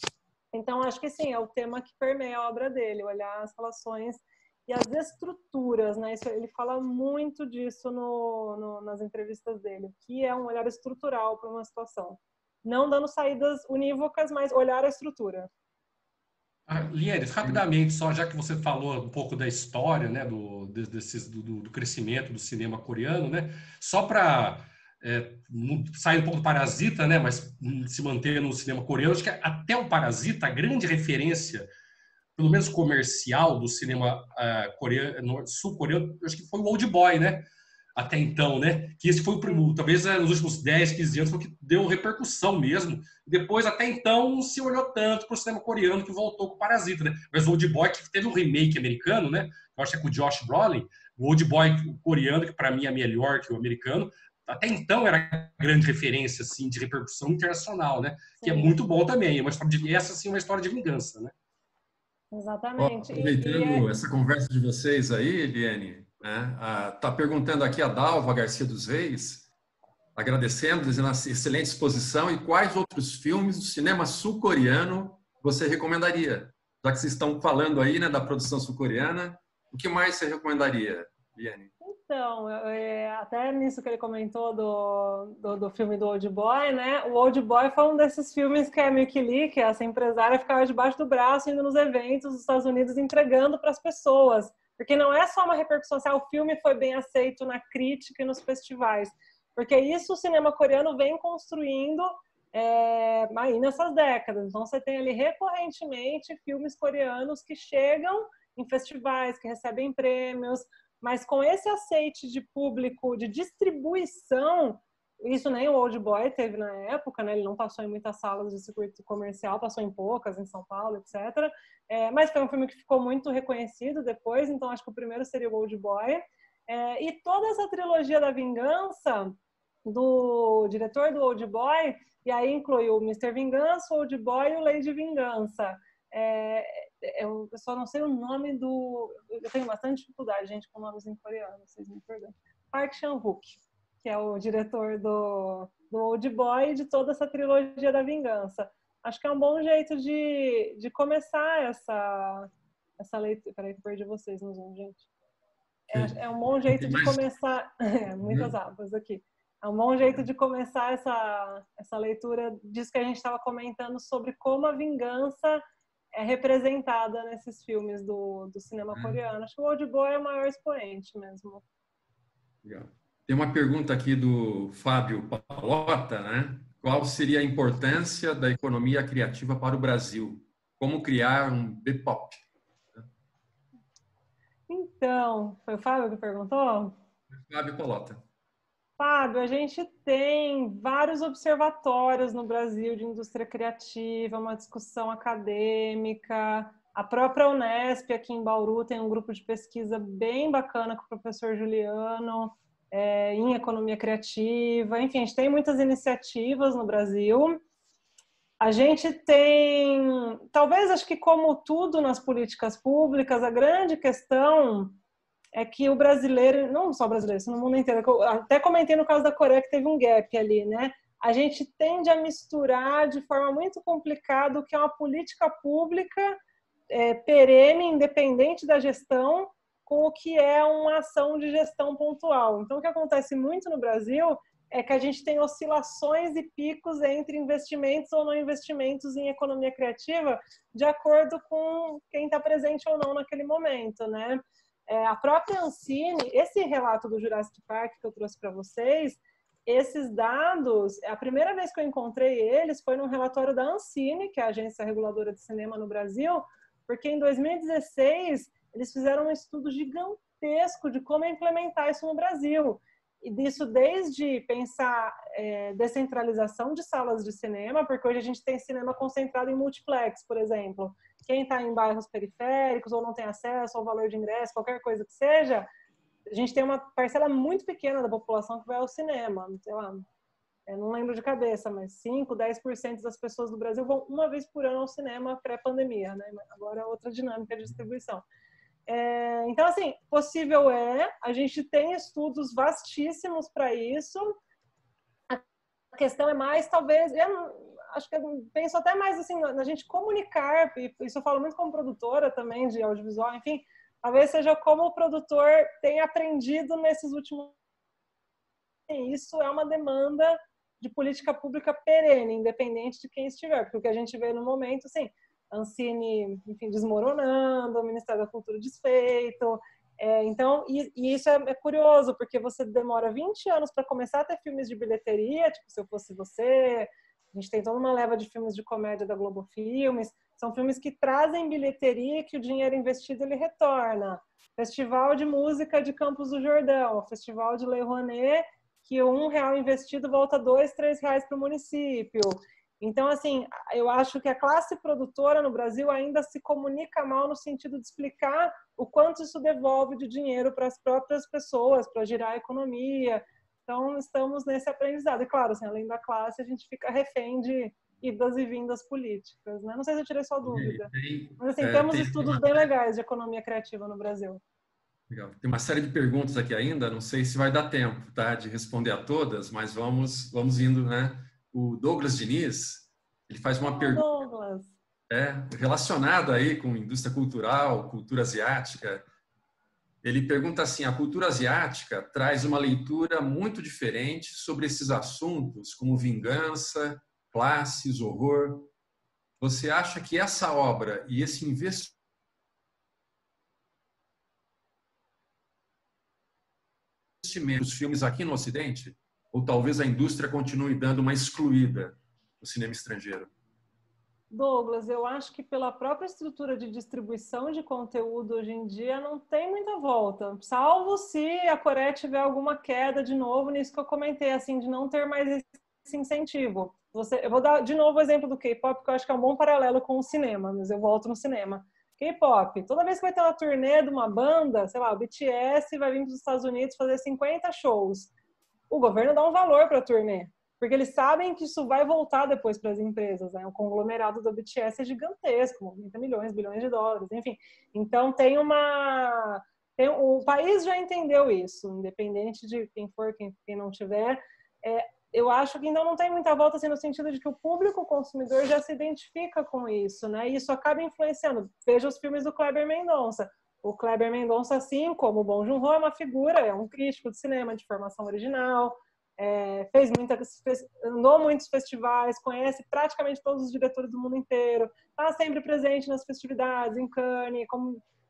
Então, acho que sim, é o tema que permeia a obra dele, olhar as relações e as estruturas, né? Ele fala muito disso nas entrevistas dele, que é um olhar estrutural para uma situação. Não dando saídas unívocas, mas olhar a estrutura. Lieres, rapidamente, só já que você falou um pouco da história, né, do crescimento do cinema coreano, né? Só para sair um pouco do Parasita, né, mas se manter no cinema coreano, acho que até o Parasita, a grande referência, pelo menos comercial, do cinema coreano, sul-coreano, acho que foi o Old Boy, né? Até então, né? Que esse foi o primeiro, talvez nos últimos 10, 15 anos, foi o que deu repercussão mesmo. Depois, até então, não se olhou tanto para o cinema coreano, que voltou com o Parasita, né? Mas o Old Boy, que teve um remake americano, né? Eu acho que é com o Josh Brolin. O Old Boy coreano, que para mim é melhor que o americano, até então era grande referência, assim, de repercussão internacional, né? Sim. Que é muito bom também. É uma história essa, sim, é uma história de vingança, né? Exatamente. Aproveitando essa conversa de vocês aí, Eliane, tá perguntando aqui a Dalva Garcia dos Reis, agradecendo, dizendo a excelente exposição, e quais outros filmes do cinema sul-coreano você recomendaria? Já que vocês estão falando aí, né, da produção sul-coreana, o que mais você recomendaria, Eliane? Então, até nisso que ele comentou do filme do Old Boy, né? O Old Boy foi um desses filmes que a Mickey Lee, que é essa empresária, ficava debaixo do braço, indo nos eventos dos Estados Unidos, entregando para as pessoas. Porque não é só uma repercussão, o filme foi bem aceito na crítica e nos festivais. Porque isso o cinema coreano vem construindo aí nessas décadas. Então, você tem ali recorrentemente filmes coreanos que chegam em festivais, que recebem prêmios, mas com esse aceite de público, de distribuição, isso nem o Old Boy teve na época, né? Ele não passou em muitas salas de circuito comercial, passou em poucas, em São Paulo, etc. Mas foi um filme que ficou muito reconhecido depois, então acho que o primeiro seria o Old Boy. E toda essa trilogia da vingança do diretor do Old Boy, e aí inclui o Mr. Vingança, o Old Boy e o Lady Vingança. Eu só não sei o nome do... Eu tenho bastante dificuldade, gente, com nomes em coreano, vocês me perdoem. Park Chan-wook, que é o diretor do Old Boy e de toda essa trilogia da vingança. Acho que é um bom jeito de começar essa leitura. Peraí que eu perdi vocês no Zoom, gente. É um bom jeito de começar... muitas abas aqui. É um bom jeito de começar essa leitura disso que a gente estava comentando sobre como a vingança é representada nesses filmes do cinema coreano. Acho que o Old Boy é o maior expoente mesmo. Legal. Tem uma pergunta aqui do Fábio Palota, né? Qual seria a importância da economia criativa para o Brasil? Como criar um B-pop? Então, foi o Fábio que perguntou? Fábio Palota. Fábio, a gente tem vários observatórios no Brasil de indústria criativa, uma discussão acadêmica. A própria Unesp, aqui em Bauru, tem um grupo de pesquisa bem bacana com o professor Juliano, em economia criativa. Enfim, a gente tem muitas iniciativas no Brasil. A gente tem, talvez, acho que como tudo nas políticas públicas, a grande questão é que o brasileiro, não só brasileiro, isso no mundo inteiro, eu até comentei no caso da Coreia que teve um gap ali, né? A gente tende a misturar de forma muito complicada o que é uma política pública perene, independente da gestão, com o que é uma ação de gestão pontual. Então, o que acontece muito no Brasil é que a gente tem oscilações e picos entre investimentos ou não investimentos em economia criativa, de acordo com quem está presente ou não naquele momento, né? A própria Ancine, esse relato do Jurassic Park que eu trouxe para vocês, esses dados, a primeira vez que eu encontrei eles foi num relatório da Ancine, que é a agência reguladora de cinema no Brasil, porque em 2016 eles fizeram um estudo gigantesco de como implementar isso no Brasil. E disso desde pensar descentralização de salas de cinema, porque hoje a gente tem cinema concentrado em multiplex, por exemplo, quem está em bairros periféricos ou não tem acesso ao valor de ingresso, qualquer coisa que seja, a gente tem uma parcela muito pequena da população que vai ao cinema, sei lá, eu não lembro de cabeça, mas 5, 10% das pessoas do Brasil vão uma vez por ano ao cinema pré-pandemia, né? Agora é outra dinâmica de distribuição. Então, assim, possível a gente tem estudos vastíssimos para isso. A questão é mais, talvez, acho que eu penso até mais assim, na gente comunicar, e isso eu falo muito como produtora também de audiovisual, enfim, talvez seja como o produtor tem aprendido nesses últimos anos. Isso é uma demanda de política pública perene, independente de quem estiver, porque o que a gente vê no momento, assim, a Ancine, enfim, desmoronando, o Ministério da Cultura desfeito. Então, e isso é curioso, porque você demora 20 anos para começar a ter filmes de bilheteria, tipo Se Eu Fosse Você, a gente tem toda uma leva de filmes de comédia da Globo Filmes, são filmes que trazem bilheteria e que o dinheiro investido ele retorna. Festival de Música de Campos do Jordão, Festival de Lei Rouanet, que R$1 investido volta R$2, R$3 para o município. Então, assim, eu acho que a classe produtora no Brasil ainda se comunica mal no sentido de explicar o quanto isso devolve de dinheiro para as próprias pessoas, para girar a economia. Então, estamos nesse aprendizado. E, claro, assim, além da classe, a gente fica refém de idas e vindas políticas, né? Não sei se eu tirei sua dúvida. Mas, assim, temos estudos bem legais de economia criativa no Brasil. Legal. Tem uma série de perguntas aqui ainda, não sei se vai dar tempo, tá, de responder a todas, mas vamos indo, né? O Douglas Diniz, ele faz uma pergunta relacionada aí com indústria cultural, cultura asiática. Ele pergunta assim: a cultura asiática traz uma leitura muito diferente sobre esses assuntos, como vingança, classes, horror. Você acha que essa obra e esse investimento dos filmes aqui no Ocidente, ou talvez a indústria continue dando uma excluída no cinema estrangeiro? Douglas, eu acho que pela própria estrutura de distribuição de conteúdo hoje em dia não tem muita volta, salvo se a Coreia tiver alguma queda de novo nisso que eu comentei, assim, de não ter mais esse incentivo. Eu vou dar de novo o exemplo do K-pop, porque eu acho que é um bom paralelo com o cinema, mas eu volto no cinema. K-pop, toda vez que vai ter uma turnê de uma banda, sei lá, o BTS vai vir para os Estados Unidos fazer 50 shows. O governo dá um valor para a turnê, porque eles sabem que isso vai voltar depois para as empresas, né? O conglomerado do BTS é gigantesco, movimenta milhões, bilhões de dólares, enfim. Então o país já entendeu isso, independente de quem for, quem não tiver. Eu acho que ainda não tem muita volta, assim, no sentido de que o público consumidor já se identifica com isso, né? E isso acaba influenciando. Veja os filmes do Kleber Mendonça. O Kleber Mendonça, assim como o Bong Joon-ho, é uma figura, é um crítico de cinema de formação original, andou muitos festivais, conhece praticamente todos os diretores do mundo inteiro, está sempre presente nas festividades, em Cannes,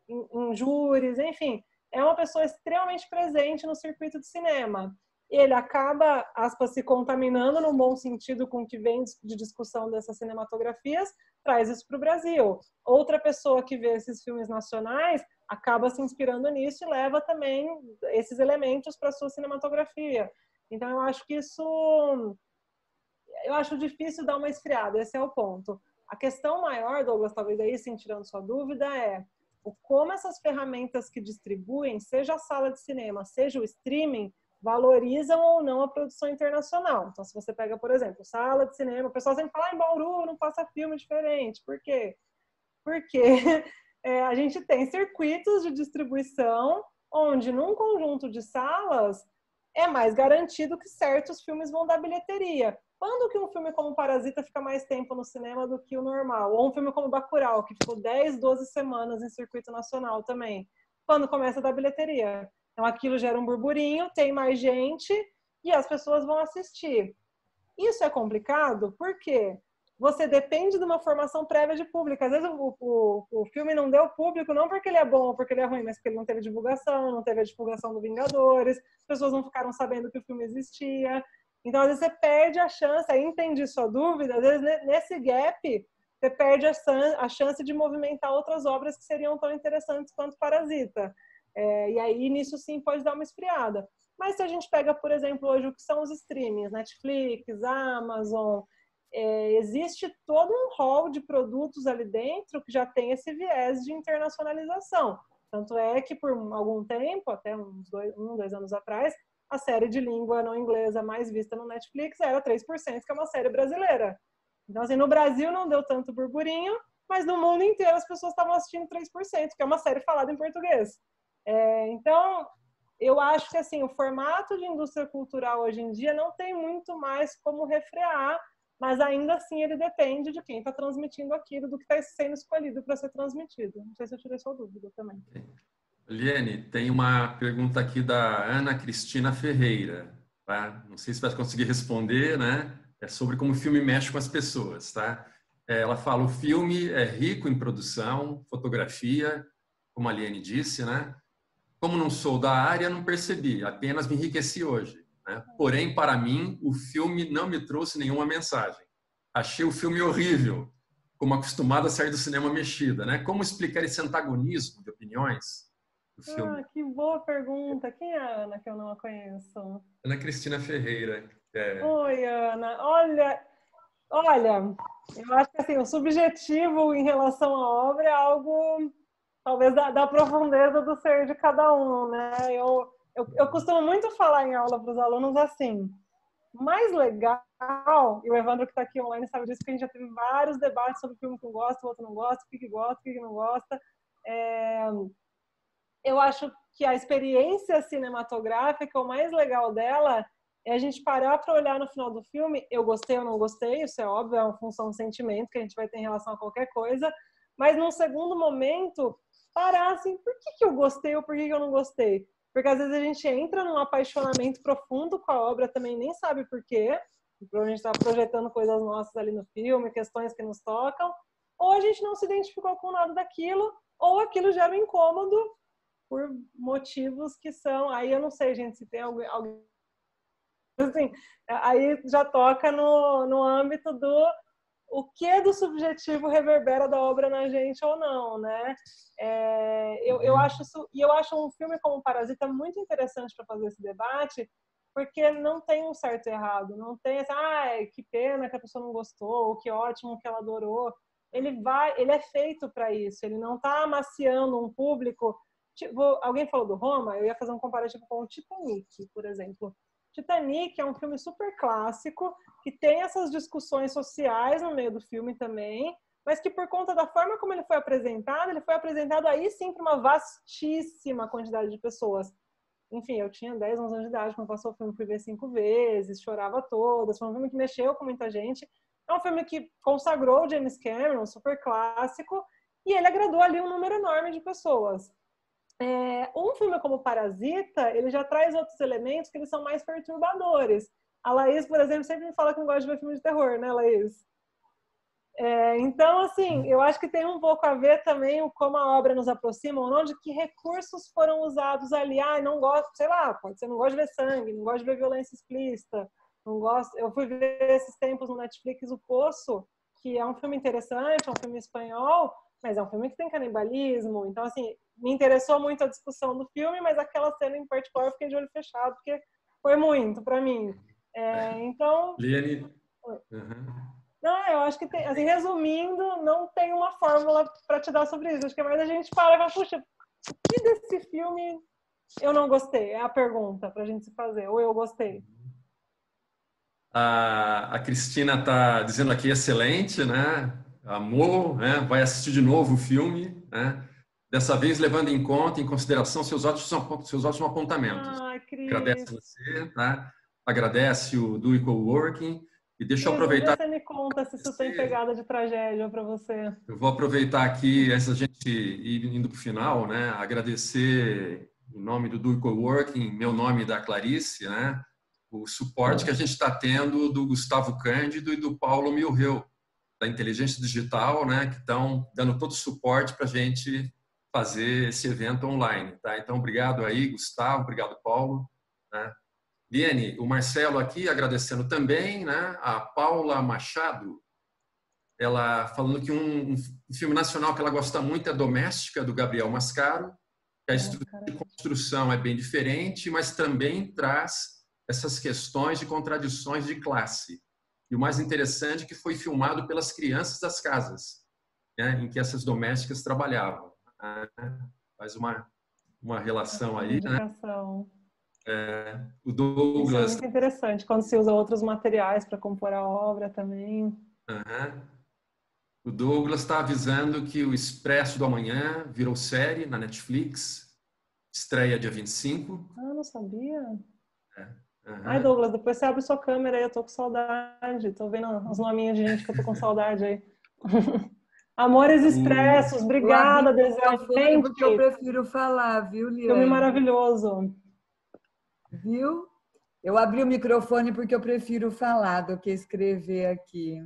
em júris, enfim. É uma pessoa extremamente presente no circuito de cinema. Ele acaba, aspas, se contaminando num bom sentido com o que vem de discussão dessas cinematografias, traz isso para o Brasil. Outra pessoa que vê esses filmes nacionais acaba se inspirando nisso e leva também esses elementos para a sua cinematografia. Então, eu acho que eu acho difícil dar uma esfriada, esse é o ponto. A questão maior, Douglas, talvez aí, sim, tirando sua dúvida, é como essas ferramentas que distribuem, seja a sala de cinema, seja o streaming, valorizam ou não a produção internacional. Então, se você pega, por exemplo, sala de cinema, o pessoal sempre fala, em Bauru não passa filme diferente. Por quê? Porque a gente tem circuitos de distribuição onde, num conjunto de salas, é mais garantido que certos filmes vão dar bilheteria. Quando que um filme como Parasita fica mais tempo no cinema do que o normal? Ou um filme como Bacurau, que ficou 10, 12 semanas em circuito nacional também. Quando começa a dar bilheteria. Então, aquilo gera um burburinho, tem mais gente e as pessoas vão assistir. Isso é complicado porque você depende de uma formação prévia de público. Às vezes o filme não deu público, não porque ele é bom ou porque ele é ruim, mas porque ele não teve divulgação, não teve a divulgação do Vingadores, as pessoas não ficaram sabendo que o filme existia. Então, às vezes, você perde a chance, aí entendi sua dúvida, às vezes, nesse gap, você perde a chance de movimentar outras obras que seriam tão interessantes quanto Parasita. E aí, nisso sim, pode dar uma esfriada. Mas se a gente pega, por exemplo, hoje o que são os streamings, Netflix, Amazon, existe todo um hall de produtos ali dentro que já tem esse viés de internacionalização. Tanto é que por algum tempo, até uns 2 anos atrás, a série de língua não inglesa mais vista no Netflix era 3%, que é uma série brasileira. Então, assim, no Brasil não deu tanto burburinho, mas no mundo inteiro as pessoas estavam assistindo 3%, que é uma série falada em português. Então, eu acho que assim, o formato de indústria cultural hoje em dia não tem muito mais como refrear, mas ainda assim ele depende de quem está transmitindo aquilo, do que está sendo escolhido para ser transmitido. Não sei se eu tirei sua dúvida também. Liane, tem uma pergunta aqui da Ana Cristina Ferreira, tá? Não sei se vai conseguir responder, né? É sobre como o filme mexe com as pessoas, tá? Ela fala, o filme é rico em produção, fotografia, como a Liane disse, né? Como não sou da área, não percebi, apenas me enriqueci hoje, né? Porém, para mim, o filme não me trouxe nenhuma mensagem. Achei o filme horrível, como acostumado a sair do cinema mexida, né? Como explicar esse antagonismo de opiniões do filme? Que boa pergunta. Quem é a Ana, que eu não a conheço? Ana Cristina Ferreira. Oi, Ana. Olha, eu acho que assim, o subjetivo em relação à obra é algo, talvez, da profundeza do ser de cada um, né? Eu costumo muito falar em aula para os alunos assim, mais legal, e o Evandro que está aqui online sabe disso, que a gente já teve vários debates sobre o filme que um gosta, o outro não gosta, o que gosta, o que não gosta. Eu acho que a experiência cinematográfica, o mais legal dela é a gente parar para olhar no final do filme, eu gostei ou não gostei, isso é óbvio, é uma função de sentimento que a gente vai ter em relação a qualquer coisa, mas num segundo momento, parar assim, por que eu gostei ou por que eu não gostei? Porque às vezes a gente entra num apaixonamento profundo com a obra, também nem sabe por quê, a gente está projetando coisas nossas ali no filme, questões que nos tocam, ou a gente não se identificou com nada daquilo, ou aquilo gera um incômodo por motivos que são, aí eu não sei, gente, se tem alguém assim, aí já toca no âmbito do o que do subjetivo reverbera da obra na gente ou não, né? Eu acho isso, e eu acho um filme como Parasita muito interessante para fazer esse debate, porque não tem um certo e errado, não tem assim, que pena que a pessoa não gostou, ou que ótimo que ela adorou. Ele é feito para isso, ele não está amaciando um público. Tipo, alguém falou do Roma, eu ia fazer um comparativo com o Titanic, por exemplo. Titanic é um filme super clássico, que tem essas discussões sociais no meio do filme também, mas que por conta da forma como ele foi apresentado aí sim para uma vastíssima quantidade de pessoas. Enfim, eu tinha 10, 11 anos de idade, quando passou o filme, fui ver 5 vezes, chorava todas, foi um filme que mexeu com muita gente. É um filme que consagrou o James Cameron, super clássico, e ele agradou ali um número enorme de pessoas. Um filme como Parasita, ele já traz outros elementos que eles são mais perturbadores. A Laís, por exemplo, sempre me fala que não gosta de ver filme de terror, né, Laís? Então, assim, eu acho que tem um pouco a ver também como a obra nos aproxima ou não, de que recursos foram usados ali. Não gosto, sei lá, pode ser, não gosto de ver sangue, não gosto de ver violência explícita, não gosto. Eu fui ver esses tempos no Netflix O Poço, que é um filme interessante, é um filme espanhol, mas é um filme que tem canibalismo. Então, assim, me interessou muito a discussão do filme, mas aquela cena em particular eu fiquei de olho fechado, porque foi muito para mim. Então... Liane... Não, eu acho que tem, assim, resumindo, não tem uma fórmula para te dar sobre isso. Acho que é mais a gente para e fala, puxa, o que desse filme eu não gostei? É a pergunta para a gente se fazer, ou eu gostei. A Cristina está dizendo aqui, excelente, né? Amor, né? Vai assistir de novo o filme, né? Dessa vez levando em conta, em consideração seus ótimos apontamentos. Agradece você, tá? Agradece o Do Equal Working. E deixa eu aproveitar... Você me conta se isso tem pegada de tragédia para você. Eu vou aproveitar aqui, antes da gente ir indo para o final, né? Agradecer, em nome do Do Equal Working, meu nome e da Clarice, né? O suporte que a gente está tendo do Gustavo Cândido e do Paulo Milreu, da Inteligência Digital, né? Que estão dando todo o suporte para a gente fazer esse evento online, tá? Então, obrigado aí, Gustavo, obrigado, Paulo, né? Liane, o Marcelo aqui agradecendo também, né? A Paula Machado, ela falando que um filme nacional que ela gosta muito é Doméstica, do Gabriel Mascaro, que a estrutura de construção é bem diferente, mas também traz essas questões de contradições de classe. E o mais interessante é que foi filmado pelas crianças das casas, né, em que essas domésticas trabalhavam. Faz uma relação aí, né? O Douglas... Isso é muito interessante, quando se usa outros materiais para compor a obra também. O Douglas está avisando que o Expresso do Amanhã virou série na Netflix, estreia dia 25. Ah, não sabia. Ai, Douglas, depois você abre sua câmera aí, eu tô com saudade. Tô vendo os nominhos de gente que eu tô com saudade aí. Amores Expressos, obrigada, Desirê. Porque eu prefiro falar, viu, Liane? Filme maravilhoso. Viu? Eu abri o microfone porque eu prefiro falar do que escrever aqui.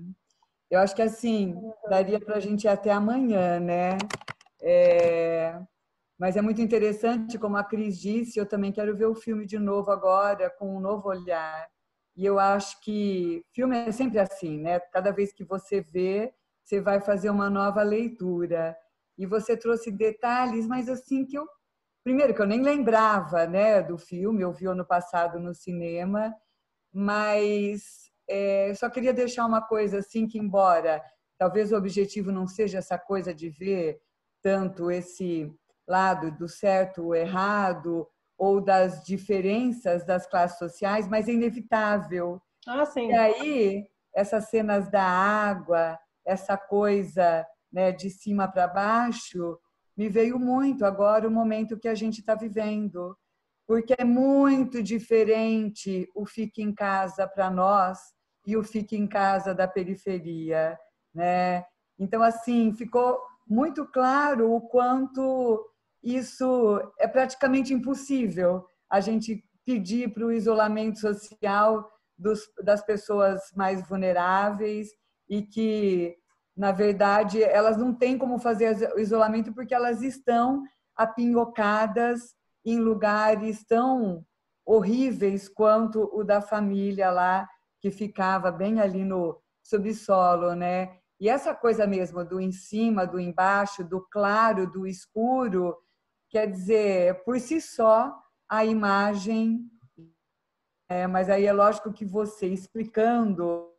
Eu acho que assim, daria para a gente ir até amanhã, né? Mas é muito interessante, como a Cris disse, eu também quero ver o filme de novo agora, com um novo olhar. E eu acho que filme é sempre assim, né? Cada vez que você vê, você vai fazer uma nova leitura. E você trouxe detalhes, mas assim que eu... Primeiro, que eu nem lembrava, né, do filme, eu vi ano passado no cinema, mas só queria deixar uma coisa assim, que embora talvez o objetivo não seja essa coisa de ver tanto esse lado do certo ou errado, ou das diferenças das classes sociais, mas é inevitável. Sim. E aí, essas cenas da água, essa coisa, né, de cima para baixo, me veio muito agora o momento que a gente está vivendo, porque é muito diferente o fique em casa para nós e o fique em casa da periferia, né? Então, assim, ficou muito claro o quanto isso é praticamente impossível, a gente pedir para o isolamento social das pessoas mais vulneráveis e que, na verdade, elas não têm como fazer o isolamento porque elas estão apinhocadas em lugares tão horríveis quanto o da família lá, que ficava bem ali no subsolo, né? E essa coisa mesmo do em cima, do embaixo, do claro, do escuro, quer dizer, por si só, a imagem... mas aí é lógico que você explicando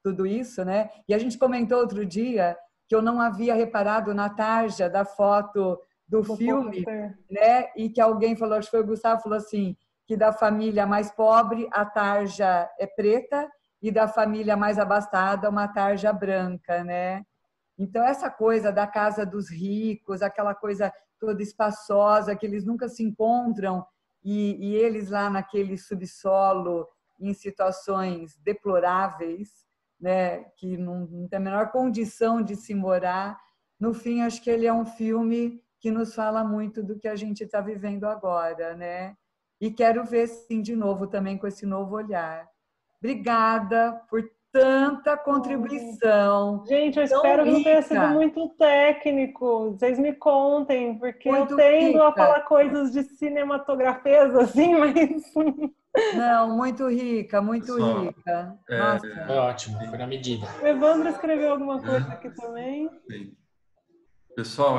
tudo isso, né? E a gente comentou outro dia que eu não havia reparado na tarja da foto do filme, né? E que alguém falou, acho que foi o Gustavo, falou assim, que da família mais pobre a tarja é preta e da família mais abastada uma tarja branca, né? Então, essa coisa da casa dos ricos, aquela coisa toda espaçosa, que eles nunca se encontram, e eles lá naquele subsolo, em situações deploráveis, né, que não tem a menor condição de se morar. No fim, acho que ele é um filme que nos fala muito do que a gente está vivendo agora, né? E quero ver, sim, de novo, também com esse novo olhar. Obrigada por tanta contribuição. Gente, eu espero que não tenha sido muito técnico. Vocês me contem, porque muito eu tendo a falar coisas de cinematografeza, assim, mas... Não, muito rica, muito rica. Nossa. Foi ótimo, foi na medida. O Evandro escreveu alguma coisa aqui também. Sim. Pessoal,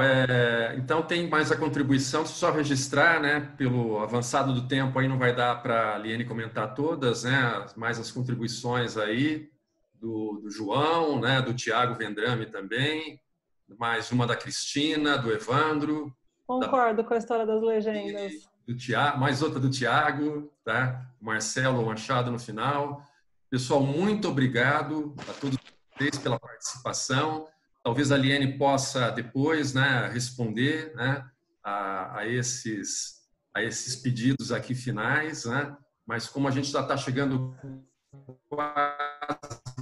então tem mais a contribuição, só registrar, né? Pelo avançado do tempo aí não vai dar para a Liane comentar todas, né? Mais as contribuições aí do João, né? Do Tiago Vendrame também, mais uma da Cristina, do Evandro. Concordo com a história das legendas. Do Tiago, mais outra do Tiago, tá? Marcelo Machado no final. Pessoal, muito obrigado a todos vocês pela participação. Talvez a Liane possa depois, né, responder, né, a esses pedidos aqui finais, né? Mas como a gente já está chegando quase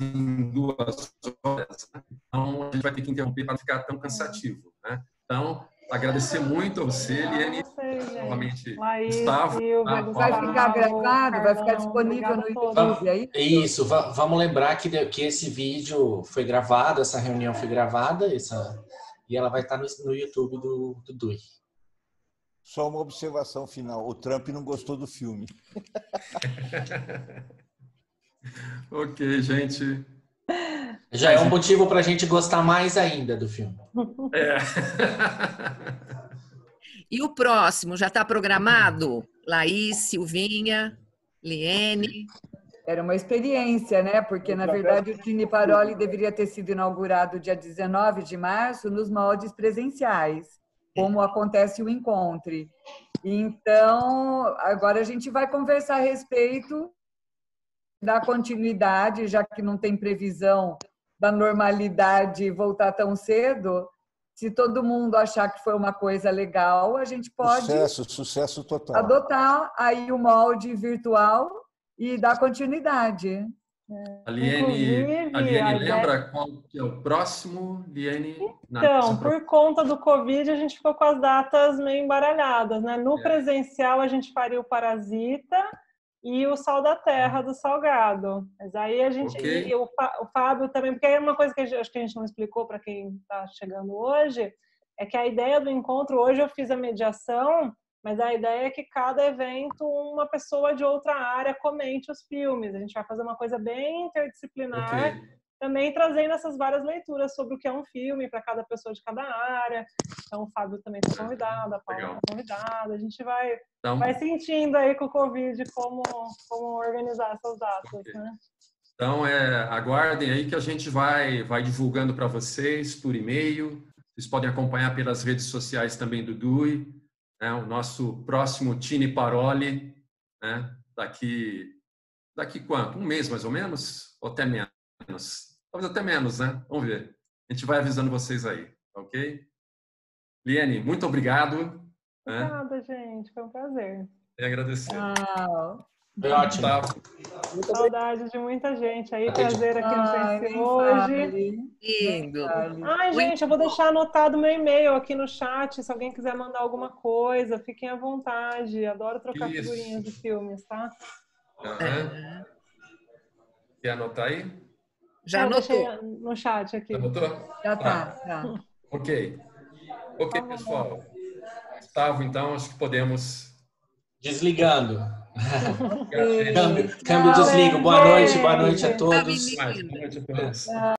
em 2 horas, né? Então a gente vai ter que interromper para não ficar tão cansativo, né? Então, agradecer muito a você, Liane, novamente, Gustavo. Vai ficar gravado, vai ficar disponível no YouTube, é isso? Isso, vamos lembrar que esse vídeo foi gravado, essa reunião foi gravada, e ela vai estar no YouTube do Dui. Só uma observação final, o Trump não gostou do filme. Ok, gente. Já é um motivo para a gente gostar mais ainda do filme. E o próximo já está programado? Laís, Silvinha, Liene? Era uma experiência, né? Porque, na verdade, o Cine Paroli deveria ter sido inaugurado dia 19 de março nos moldes presenciais, como acontece o Encontre. Então, agora a gente vai conversar a respeito da continuidade, já que não tem previsão da normalidade voltar tão cedo. Se todo mundo achar que foi uma coisa legal, a gente pode sucesso total. Adotar aí o molde virtual e dar continuidade. A Liene lembra qual que é o próximo, Liene? Então, por conta do Covid, a gente ficou com as datas meio embaralhadas, né? No presencial, a gente faria o Parasita e o Sal da Terra do Salgado. Mas aí a gente... Okay. E o Fábio também, porque é uma coisa que acho que a gente não explicou para quem está chegando hoje, é que a ideia do encontro, hoje eu fiz a mediação, mas a ideia é que cada evento, uma pessoa de outra área comente os filmes. A gente vai fazer uma coisa bem interdisciplinar, também trazendo essas várias leituras sobre o que é um filme para cada pessoa de cada área. Então, o Fábio também está convidado, a Paula está convidada. A gente vai sentindo aí com o Covid como organizar essas datas, né? Então, aguardem aí que a gente vai divulgando para vocês por e-mail. Vocês podem acompanhar pelas redes sociais também do DUI. O nosso próximo Cine Paroli, né? Daqui quanto? Um mês, mais ou menos? Ou até menos? Talvez até menos, né? Vamos ver. A gente vai avisando vocês aí, ok? Liene, muito obrigado. Obrigada, gente. Foi um prazer. E agradecer. Foi ótimo. Saudade de muita gente aí. Prazer aqui no Pense hoje. Lindo. Ai, gente, eu vou deixar anotado meu e-mail aqui no chat. Se alguém quiser mandar alguma coisa, fiquem à vontade. Adoro trocar figurinhas de filmes, tá? Quer anotar aí? Já anotou. Deixei no chat aqui. Anotou? Já tá. Ok, pessoal. Gustavo, então, acho que podemos... Desligando. Câmbio desligo. Boa noite a todos. Boa noite a todos.